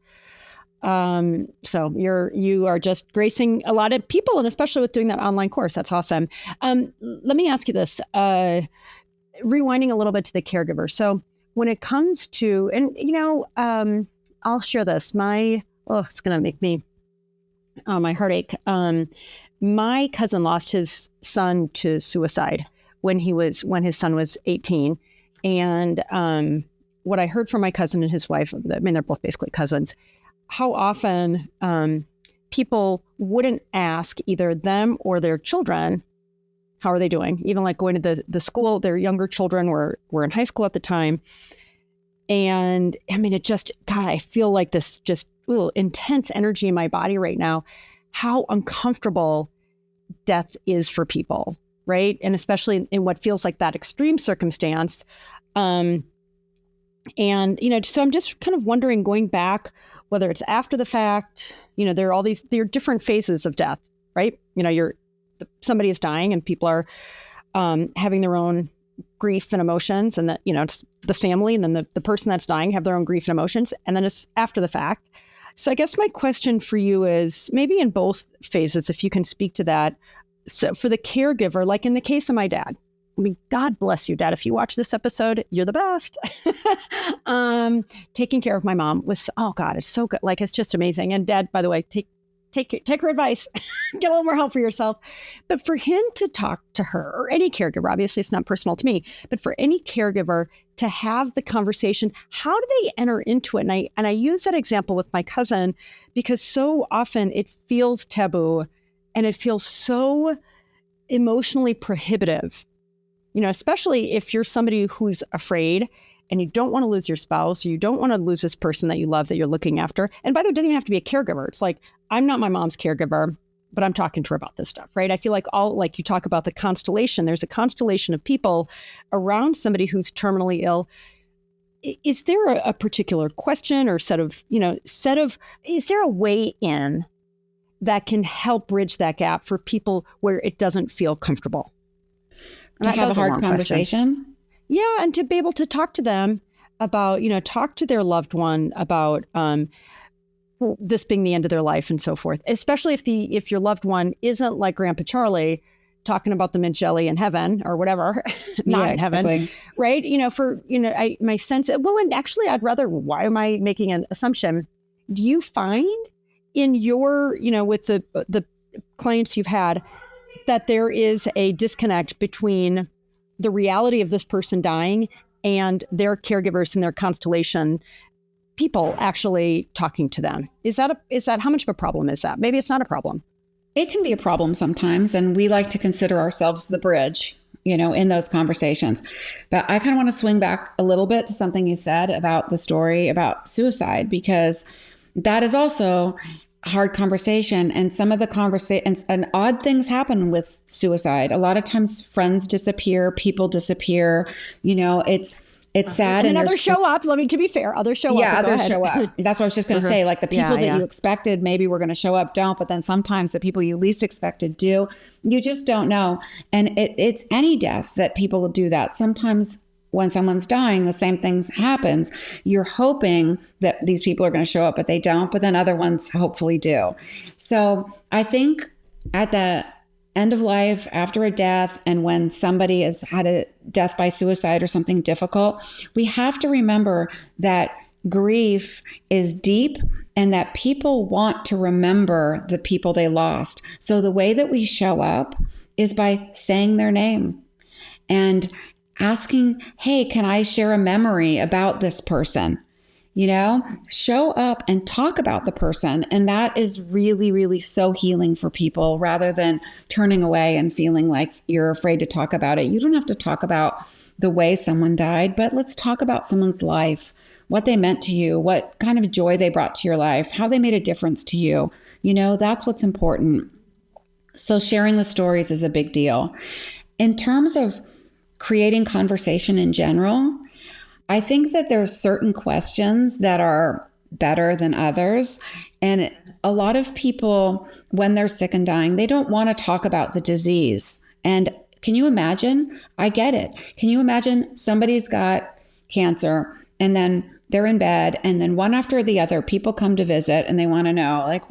So you are just gracing a lot of people, and especially with doing that online course. That's awesome. Let me ask you this, rewinding a little bit to the caregiver. So when it comes to, and I'll share this, it's going to make me, my heartache. My cousin lost his son to suicide when his son was 18. And what I heard from my cousin and his wife, they're both basically cousins, how often people wouldn't ask either them or their children, how are they doing? Even like going to the school, their younger children were in high school at the time. And it just, God, I feel like this just intense energy in my body right now, how uncomfortable death is for people, right? And especially in what feels like that extreme circumstance. So I'm just kind of wondering, going back, whether it's after the fact, there are different phases of death, right? Somebody is dying and people are having their own grief and emotions, and that, it's the family and then the person that's dying have their own grief and emotions, and then it's after the fact. So I guess my question for you is, maybe in both phases, if you can speak to that. So for the caregiver, like in the case of my dad, God bless you, Dad. If you watch this episode, you're the best. Taking care of my mom was, oh God, it's so good. Like, it's just amazing. And Dad, by the way, take her advice, get a little more help for yourself. But for him to talk to her, or any caregiver, obviously it's not personal to me, but for any caregiver to have the conversation, how do they enter into it? And I use that example with my cousin because so often it feels taboo and it feels so emotionally prohibitive, especially if you're somebody who's afraid and you don't want to lose your spouse, or you don't want to lose this person that you love, that you're looking after. And by the way, it doesn't even have to be a caregiver. It's like, I'm not my mom's caregiver, but I'm talking to her about this stuff, right? I feel like you talk about the constellation, there's a constellation of people around somebody who's terminally ill. Is there a particular question or is there a way in that can help bridge that gap for people where it doesn't feel comfortable? To have a hard conversation? Yeah, and to be able to talk to them about, talk to their loved one about this being the end of their life and so forth, especially if your loved one isn't like Grandpa Charlie talking about the mint jelly in heaven or whatever, not in heaven, exactly. Right? My sense, well, and actually why am I making an assumption? Do you find in your, with the clients you've had, that there is a disconnect between the reality of this person dying and their caregivers and their constellation people actually talking to them? Is that how much of a problem is that? Maybe it's not a problem. It can be a problem sometimes, and we like to consider ourselves the bridge, in those conversations. But I kind of want to swing back a little bit to something you said about the story about suicide, because that is also a hard conversation. And some of the conversations and odd things happen with suicide. A lot of times friends disappear, people disappear, it's sad. And others show up. To be fair, others show up. Yeah, others show up. That's what I was just going to say. Like the people that you expected maybe were going to show up don't, but then sometimes the people you least expected do. You just don't know. And it's any death that people will do that. Sometimes when someone's dying, the same things happens. You're hoping that these people are going to show up, but they don't. But then other ones hopefully do. So I think at the end of life, after a death, and when somebody has had a death by suicide or something difficult, we have to remember that grief is deep and that people want to remember the people they lost. So the way that we show up is by saying their name and asking, hey, can I share a memory about this person? Show up and talk about the person. And that is really, really so healing for people, rather than turning away and feeling like you're afraid to talk about it. You don't have to talk about the way someone died, but let's talk about someone's life, what they meant to you, what kind of joy they brought to your life, how they made a difference to you. That's what's important. So sharing the stories is a big deal. In terms of creating conversation in general, I think that there's certain questions that are better than others. And a lot of people, when they're sick and dying, they don't want to talk about the disease. And can you imagine? I get it. Can you imagine somebody's got cancer and then they're in bed, and then one after the other, people come to visit and they want to know, like,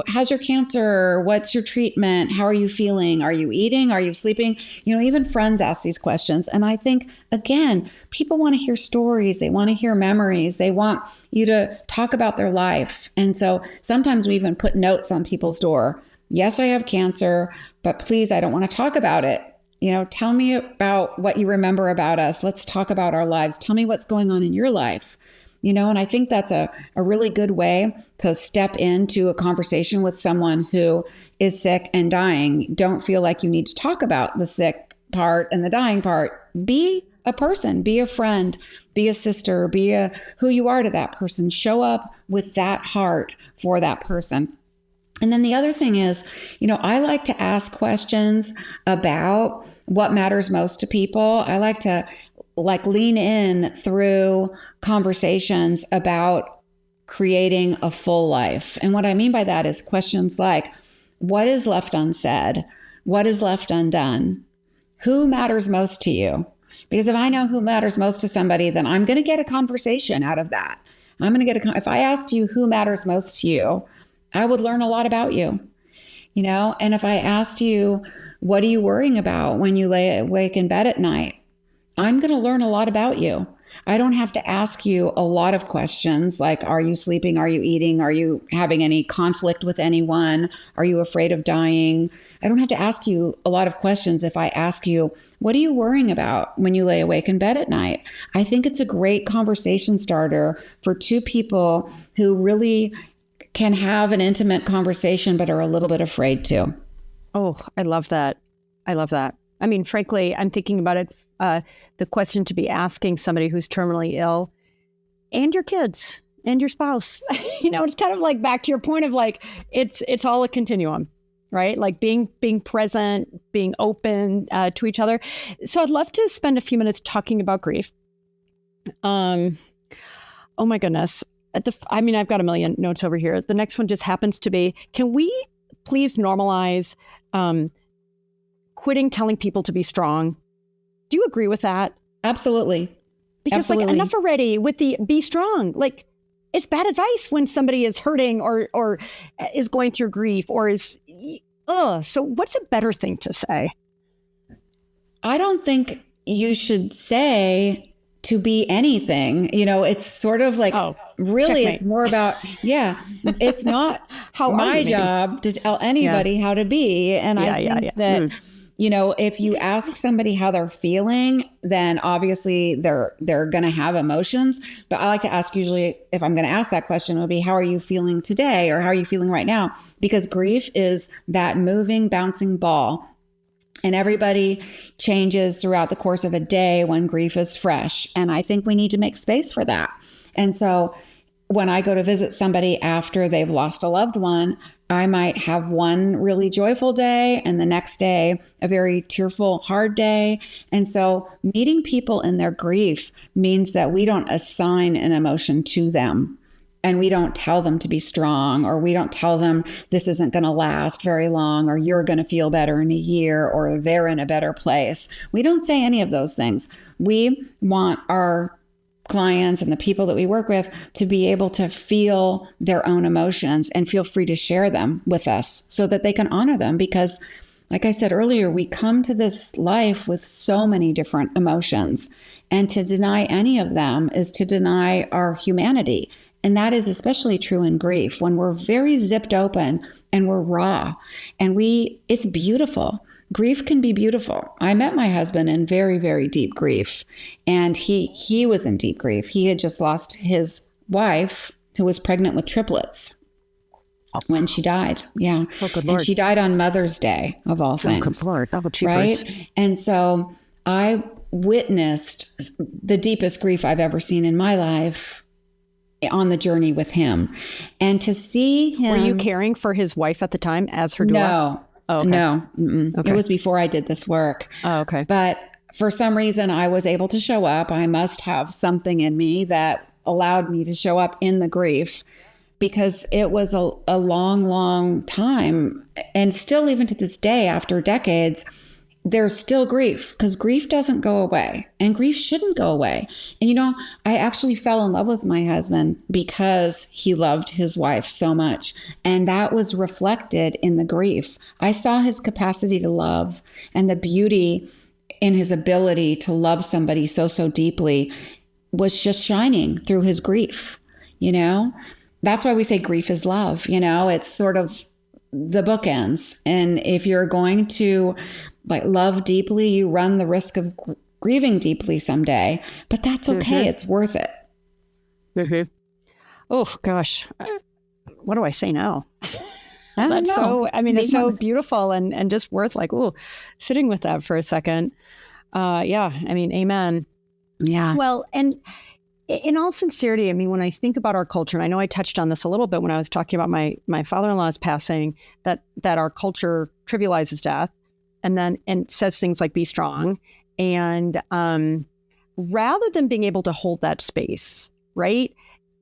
how's your cancer? What's your treatment? How are you feeling? Are you eating? Are you sleeping? Even friends ask these questions. And I think, again, people want to hear stories. They want to hear memories. They want you to talk about their life. And so sometimes we even put notes on people's door. Yes, I have cancer, but please, I don't want to talk about it. Tell me about what you remember about us. Let's talk about our lives. Tell me what's going on in your life. And I think that's a really good way to step into a conversation with someone who is sick and dying. Don't feel like you need to talk about the sick part and the dying part. Be a person, be a friend, be a sister, be who you are to that person. Show up with that heart for that person. And then the other thing is, I like to ask questions about what matters most to people. I like to lean in through conversations about creating a full life. And what I mean by that is questions like, what is left unsaid? What is left undone? Who matters most to you? Because if I know who matters most to somebody, then I'm going to get a conversation out of that. If I asked you who matters most to you, I would learn a lot about you, and if I asked you, what are you worrying about when you lay awake in bed at night? I'm going to learn a lot about you. I don't have to ask you a lot of questions like, are you sleeping? Are you eating? Are you having any conflict with anyone? Are you afraid of dying? I don't have to ask you a lot of questions if I ask you, what are you worrying about when you lay awake in bed at night? I think it's a great conversation starter for two people who really can have an intimate conversation but are a little bit afraid to. Oh, I love that. I love that. I mean, frankly, I'm thinking about it the question to be asking somebody who's terminally ill, and your kids and your spouse. It's kind of like back to your point of like, it's all a continuum, right? Like being present, being open to each other. So I'd love to spend a few minutes talking about grief. Oh my goodness. I've got a million notes over here. The next one just happens to be, can we please normalize quitting telling people to be strong? Do you agree with that? Absolutely. Because Absolutely. like enough already with the be strong. Like it's bad advice when somebody is hurting or is going through grief or is, so what's a better thing to say? I don't think you should say to be anything. It's sort of like, really, checkmate. It's more about, it's not my job to tell anybody how to be. And I think that, if you ask somebody how they're feeling, then obviously they're going to have emotions. But I like to ask, usually if I'm going to ask that question, it would be, how are you feeling today? Or how are you feeling right now? Because grief is that moving, bouncing ball. And everybody changes throughout the course of a day when grief is fresh. And I think we need to make space for that. And so when I go to visit somebody after they've lost a loved one, I might have one really joyful day and the next day a very tearful, hard day. And so meeting people in their grief means that we don't assign an emotion to them. And we don't tell them to be strong, or we don't tell them this isn't going to last very long, or you're going to feel better in a year, or they're in a better place. We don't say any of those things. We want our clients and the people that we work with to be able to feel their own emotions and feel free to share them with us so that they can honor them. Because like I said earlier, we come to this life with so many different emotions, and to deny any of them is to deny our humanity. And that is especially true in grief, when we're very zipped open and we're raw, and it's beautiful. Grief can be beautiful. I met my husband in very, very deep grief, and he was in deep grief. He had just lost his wife, who was pregnant with triplets, when she died. Yeah. Oh, good Lord. And she died on Mother's Day, of all things. Oh, good Lord. Oh, right? And so I witnessed the deepest grief I've ever seen in my life on the journey with him. And to see him... Were you caring for his wife at the time as her doula? No. Oh, okay. No. Okay. It was before I did this work. Oh, okay. But for some reason, I was able to show up. I must have something in me that allowed me to show up in the grief, because it was a long, long time. And still, even to this day, after decades, there's still grief, because grief doesn't go away, and grief shouldn't go away. And, I actually fell in love with my husband because he loved his wife so much. And that was reflected in the grief. I saw his capacity to love and the beauty in his ability to love somebody so, so deeply was just shining through his grief. That's why we say grief is love. It's sort of the bookends. And if you're going to love deeply, you run the risk of grieving deeply someday, but that's okay. Mm-hmm. It's worth it. Mm-hmm. Oh gosh. What do I say now? That's so, it's so beautiful and just worth sitting with that for a second. Amen. Yeah. Well, and in all sincerity, when I think about our culture, and I know I touched on this a little bit when I was talking about my father-in-law's passing, that our culture trivializes death and says things like be strong. And rather than being able to hold that space, right?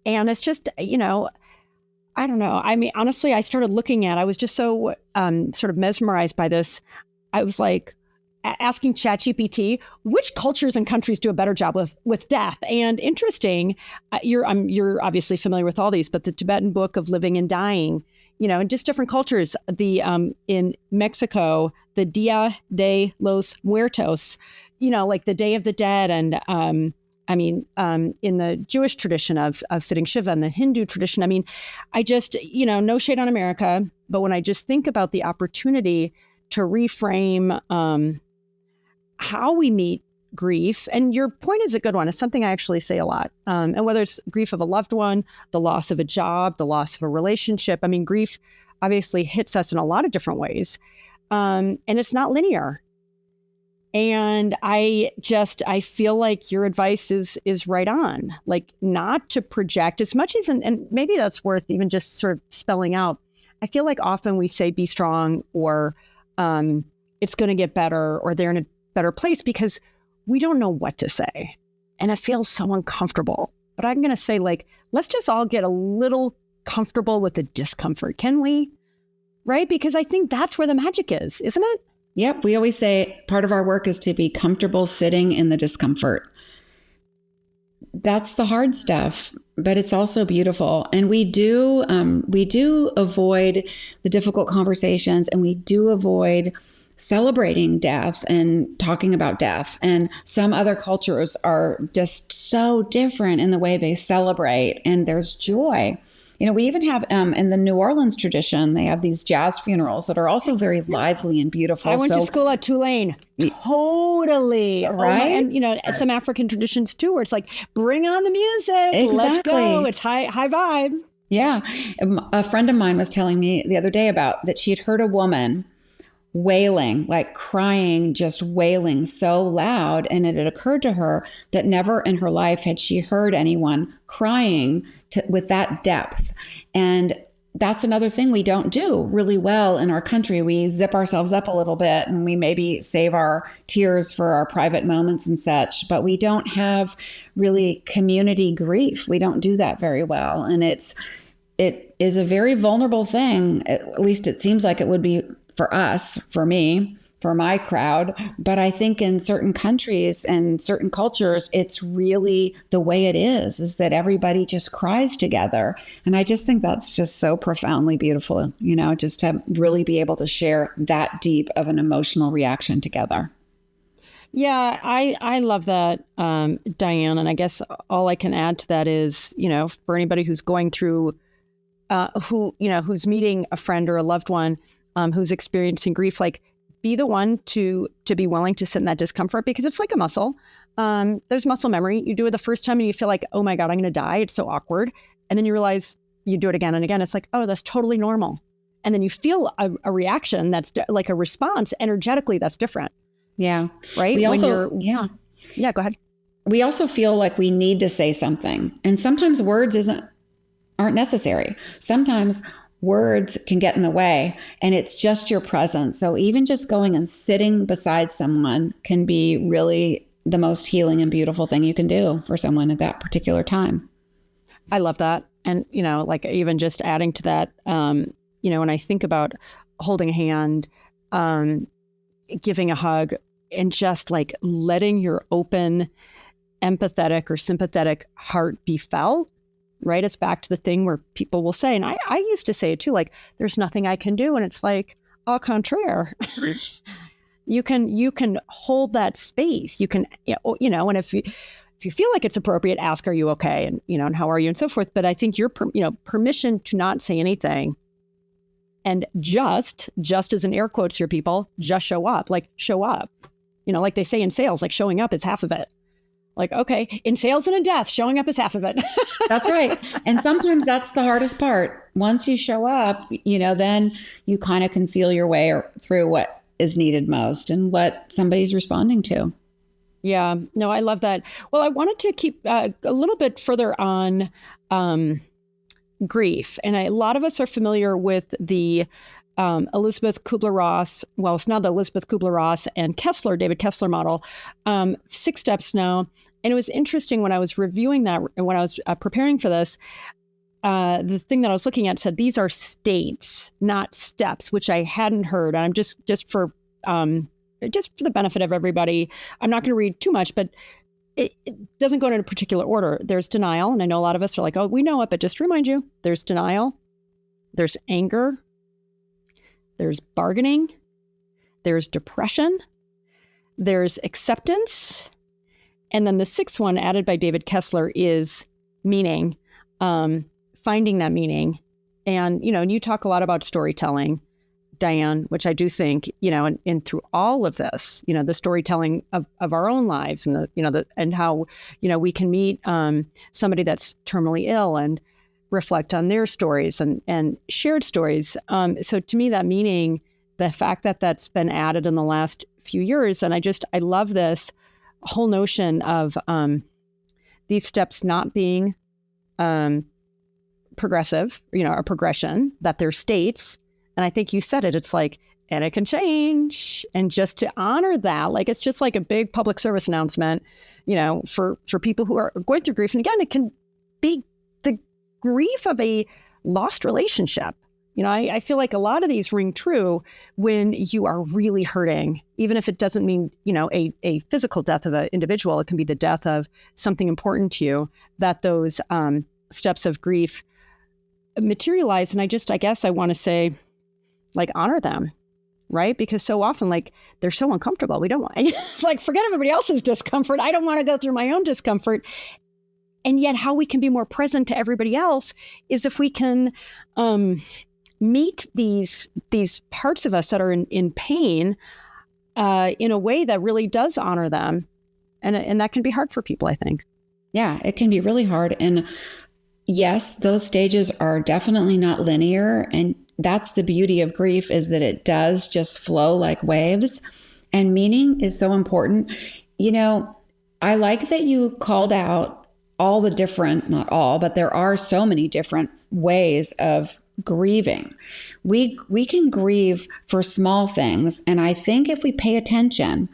And it's just, I don't know. Honestly, I started looking at, I was just so sort of mesmerized by this. I was like asking ChatGPT, which cultures and countries do a better job with death? And interesting, you're obviously familiar with all these, but the Tibetan Book of Living and Dying, in just different cultures, in Mexico, the Dia de los Muertos, like the Day of the Dead, and in the Jewish tradition of sitting Shiva, and the Hindu tradition. I just, no shade on America, but when I just think about the opportunity to reframe how we meet grief, and your point is a good one. It's something I actually say a lot. And whether it's grief of a loved one, the loss of a job, the loss of a relationship, grief obviously hits us in a lot of different ways. And it's not linear. And I feel like your advice is right on, like not to project as much as, and maybe that's worth even just sort of spelling out. I feel like often we say, be strong, or it's going to get better, or they're in a better place, because we don't know what to say. And it feels so uncomfortable. But I'm going to say, like, let's just all get a little comfortable with the discomfort. Can we? Right? Because I think that's where the magic is, isn't it? Yep. We always say part of our work is to be comfortable sitting in the discomfort. That's the hard stuff, but it's also beautiful. And we do avoid the difficult conversations, and we do avoid celebrating death and talking about death. And some other cultures are just so different in the way they celebrate, and there's joy. You know, we even have in the New Orleans tradition, they have these jazz funerals that are also very lively and beautiful. I went to school at Tulane. Totally. Right. And, you know, some African traditions too, where it's like, bring on the music. Exactly. Let's go. It's high vibe. Yeah. A friend of mine was telling me the other day about that she had heard a woman wailing, like crying, just wailing so loud. And it had occurred to her that never in her life had she heard anyone crying with that depth. And that's another thing we don't do really well in our country. We zip ourselves up a little bit, and we maybe save our tears for our private moments and such, but we don't have really community grief. We don't do that very well. And it is a very vulnerable thing. At least it seems like it would be for us, for me, for my crowd. But I think in certain countries and certain cultures, it's really the way it is that everybody just cries together. And I just think that's just so profoundly beautiful, you know, just to really be able to share that deep of an emotional reaction together. Yeah, I love that, Diane. And I guess all I can add to that is, you know, for anybody who's going through, who's meeting a friend or a loved one, who's experiencing grief, like, be the one to be willing to sit in that discomfort, because it's like a muscle. There's muscle memory. You do it the first time and you feel like, oh my God, I'm going to die. It's so awkward. And then you realize you do it again and again. It's like, oh, that's totally normal. And then you feel a reaction that's like a response energetically that's different. Yeah. Right. We also, Yeah, go ahead. We also feel like we need to say something. And sometimes words aren't necessary. Sometimes words can get in the way, and it's just your presence. So even just going and sitting beside someone can be really the most healing and beautiful thing you can do for someone at that particular time. I love that. And, you know, like even just adding to that, you know, when I think about holding a hand, giving a hug, and just like letting your open, empathetic or sympathetic heart be felt. Right. It's back to the thing where people will say, and I used to say it too, like, there's nothing I can do. And it's like, au contraire, you can hold that space. You can, you know, and if you feel like it's appropriate, ask, are you okay? And, you know, and how are you and so forth. But I think your, permission to not say anything, and just as in air quotes here, people, just show up, like show up, you know, like they say in sales, like showing up is half of it. Like, okay, in sales and in death, showing up is half of it. That's right. And sometimes that's the hardest part. Once you show up, you know, then you kind of can feel your way through what is needed most and what somebody's responding to. Yeah, no, I love that. Well, I wanted to keep a little bit further on grief. And a lot of us are familiar with the Elizabeth Kubler-Ross, well, it's not the Elizabeth Kubler-Ross and David Kessler model, 6 steps now. And it was interesting when I was reviewing that, and when I was preparing for this, the thing that I was looking at said, these are states, not steps, which I hadn't heard. I'm just for the benefit of everybody, I'm not going to read too much, but it doesn't go in a particular order. There's denial. And I know a lot of us are like, oh, we know it, but just to remind you, there's denial, there's anger, there's bargaining, there's depression, there's acceptance. And then the 6th one added by David Kessler is meaning, finding that meaning. And, you know, and you talk a lot about storytelling, Diane, which I do think, you know, and through all of this, you know, the storytelling of our own lives and and how, you know, we can meet somebody that's terminally ill and reflect on their stories and shared stories. So to me, that meaning the fact that that's been added in the last few years. And I love this whole notion of these steps not being progressive, a progression, that they're states. And I think you said it, it's like, and it can change. And just to honor that, like, it's just like a big public service announcement, for people who are going through grief. And again, it can be the grief of a lost relationship. I feel like a lot of these ring true when you are really hurting, even if it doesn't mean, a physical death of an individual. It can be the death of something important to you, that those steps of grief materialize. And I guess I want to say, like, honor them, right? Because so often, like, they're so uncomfortable. We don't want, like, forget everybody else's discomfort. I don't want to go through my own discomfort. And yet how we can be more present to everybody else is if we can meet these parts of us that are in pain in a way that really does honor them. And that can be hard for people, I think. Yeah, it can be really hard. And yes, those stages are definitely not linear. And that's the beauty of grief, is that it does just flow like waves. And meaning is so important. I like that you called out all the different, not all, but there are so many different ways of grieving. We can grieve for small things. And I think if we pay attention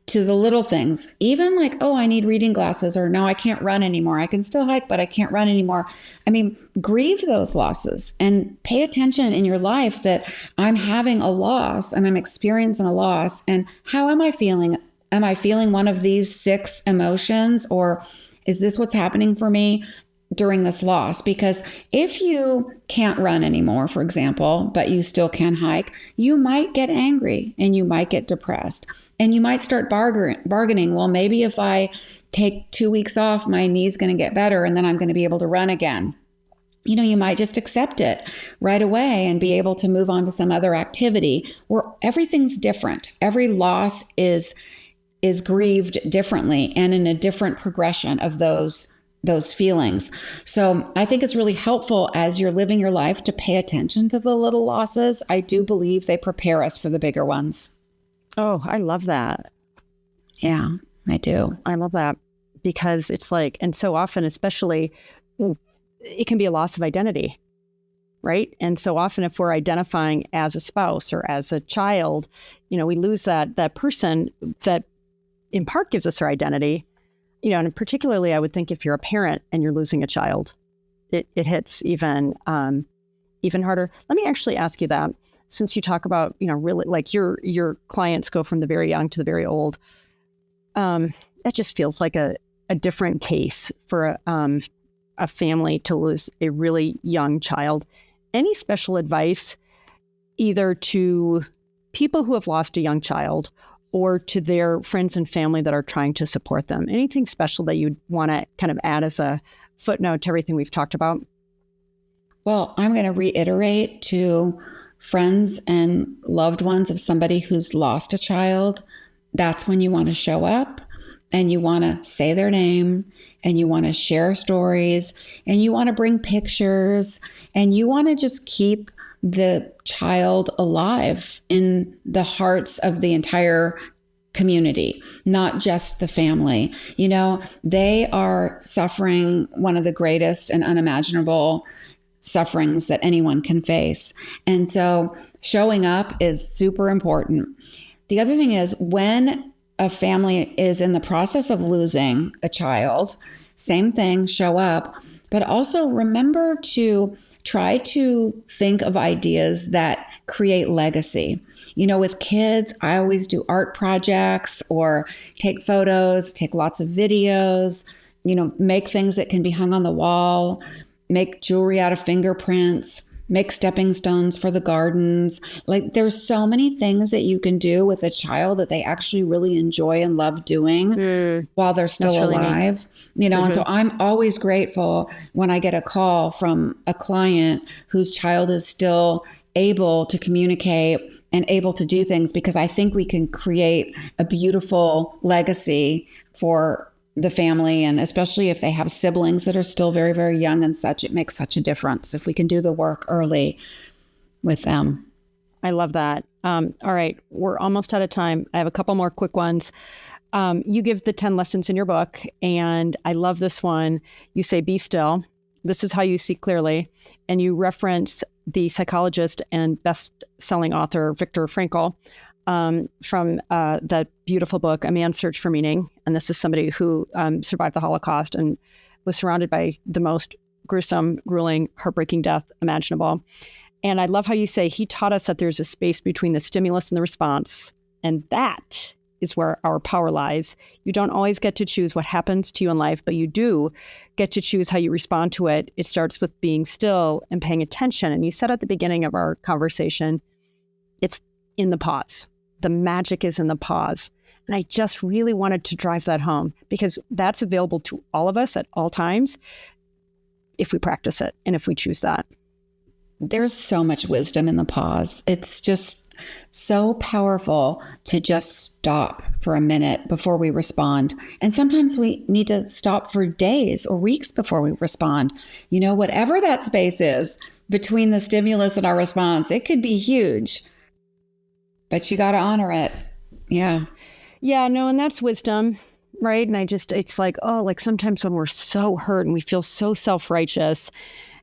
to the little things, even like, oh, I need reading glasses, or no, I can't run anymore. I can still hike, but I can't run anymore. I mean, grieve those losses and pay attention in your life that I'm having a loss and I'm experiencing a loss. And how am I feeling? Am I feeling one of these 6 emotions, or is this what's happening for me during this loss? Because if you can't run anymore, for example, but you still can hike, you might get angry and you might get depressed and you might start bargaining. Well, maybe if I take 2 weeks off, my knee's going to get better and then I'm going to be able to run again. You might just accept it right away and be able to move on to some other activity where everything's different. Every loss is grieved differently and in a different progression of those feelings. So I think it's really helpful as you're living your life to pay attention to the little losses. I do believe they prepare us for the bigger ones. Oh, I love that. Yeah, I do. I love that, because it's like, and so often, especially, it can be a loss of identity, right? And so often if we're identifying as a spouse or as a child, we lose that person that in part gives us our identity. And particularly, I would think if you're a parent and you're losing a child, it hits even harder. Let me actually ask you that, since you talk about, really, like, your clients go from the very young to the very old. That just feels like a different case for a family to lose a really young child. Any special advice, either to people who have lost a young child or to their friends and family that are trying to support them? Anything special that you'd want to kind of add as a footnote to everything we've talked about? Well, I'm going to reiterate to friends and loved ones of somebody who's lost a child, that's when you want to show up and you want to say their name and you want to share stories and you want to bring pictures and you want to just keep the child alive in the hearts of the entire community, not just the family. They are suffering one of the greatest and unimaginable sufferings that anyone can face. And so showing up is super important. The other thing is, when a family is in the process of losing a child, same thing, show up, but also remember to try to think of ideas that create legacy. With kids, I always do art projects or take photos, take lots of videos, make things that can be hung on the wall, make jewelry out of fingerprints, make stepping stones for the gardens. Like, there's so many things that you can do with a child that they actually really enjoy and love doing while they're still alive. And so I'm always grateful when I get a call from a client whose child is still able to communicate and able to do things, because I think we can create a beautiful legacy for the family, and especially if they have siblings that are still very, very young and such, it makes such a difference if we can do the work early with them. I love that. All right. We're almost out of time. I have a couple more quick ones. You give the 10 lessons in your book, and I love this one. You say, be still. This is how you see clearly. And you reference the psychologist and best-selling author, Viktor Frankl, from that beautiful book, A Man's Search for Meaning. And this is somebody who survived the Holocaust and was surrounded by the most gruesome, grueling, heartbreaking death imaginable. And I love how you say he taught us that there's a space between the stimulus and the response. And that is where our power lies. You don't always get to choose what happens to you in life, but you do get to choose how you respond to it. It starts with being still and paying attention. And you said at the beginning of our conversation, it's in the pause. The magic is in the pause. And I just really wanted to drive that home because that's available to all of us at all times if we practice it and if we choose that. There's so much wisdom in the pause. It's just so powerful to just stop for a minute before we respond. And sometimes we need to stop for days or weeks before we respond. You know, whatever that space is between the stimulus and our response, it could be huge, but you got to honor it. Yeah. Yeah, no, and that's wisdom, right? And it's like, sometimes when we're so hurt and we feel so self-righteous,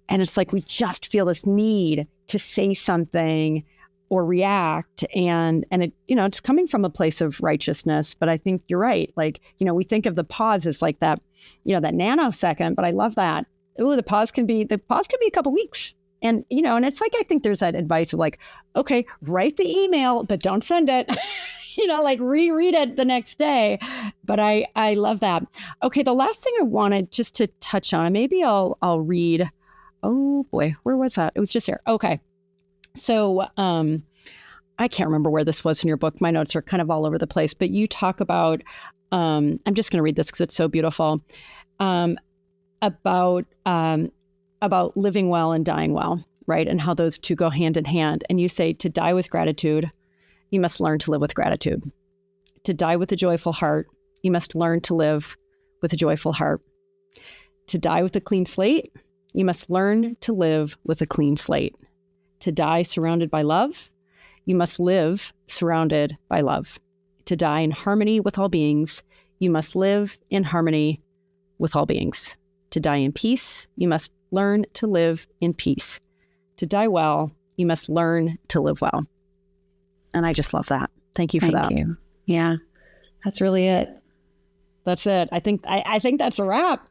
and it's like we just feel this need to say something or react. And it, it's coming from a place of righteousness. But I think you're right. Like, we think of the pause as like that, that nanosecond, but I love that. Oh, the pause can be a couple weeks. And, and it's like, I think there's that advice of like, okay, write the email, but don't send it, like reread it the next day. But I love that. Okay. The last thing I wanted just to touch on, maybe I'll read. Oh boy, where was that? It was just here. Okay. So I can't remember where this was in your book. My notes are kind of all over the place, but you talk about, I'm just going to read this because it's so beautiful, about living well and dying well, right? And how those two go hand in hand. And you say to die with gratitude, you must learn to live with gratitude. To die with a joyful heart, you must learn to live with a joyful heart. To die with a clean slate, you must learn to live with a clean slate. To die surrounded by love, you must live surrounded by love. To die in harmony with all beings, you must live in harmony with all beings. To die in peace, you must learn to live in peace. To die well, you must learn to live well. And I just love that. Thank you for that. Thank you. Yeah, that's really it. That's it. I think that's a wrap.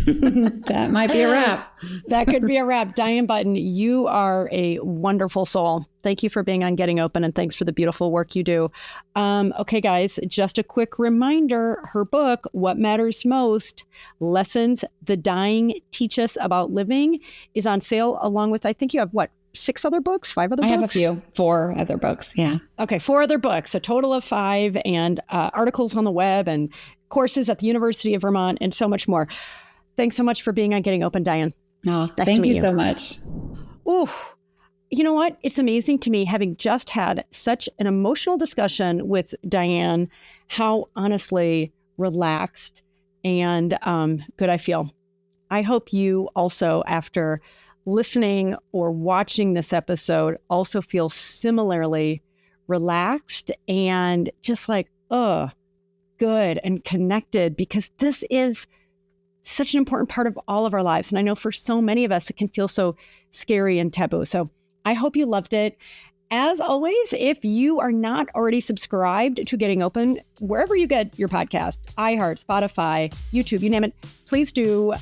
That might be a wrap. That could be a wrap. Diane Button, you are a wonderful soul. Thank you for being on Getting Open, and thanks for the beautiful work you do. Okay, guys, just a quick reminder. Her book, What Matters Most, Lessons the Dying Teach Us About Living, is on sale along with, I think you have, 5 other books? I have a few. 4 other books, yeah. Okay, 4 other books, a total of 5, and articles on the web and courses at the University of Vermont and so much more. Thanks so much for being on Getting Open, Diane. Oh, thank you so much. Ooh, you know what? It's amazing to me, having just had such an emotional discussion with Diane, how honestly relaxed and good I feel. I hope you also, after listening or watching this episode, also feel similarly relaxed and just like, good and connected, because this is such an important part of all of our lives. And I know for so many of us, it can feel so scary and taboo. So I hope you loved it. As always, if you are not already subscribed to Getting Open, wherever you get your podcast, iHeart, Spotify, YouTube, you name it, please do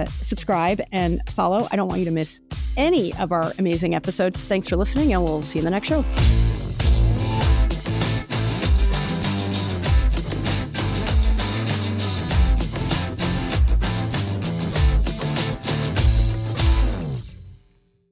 subscribe and follow. I don't want you to miss any of our amazing episodes. Thanks for listening, and we'll see you in the next show.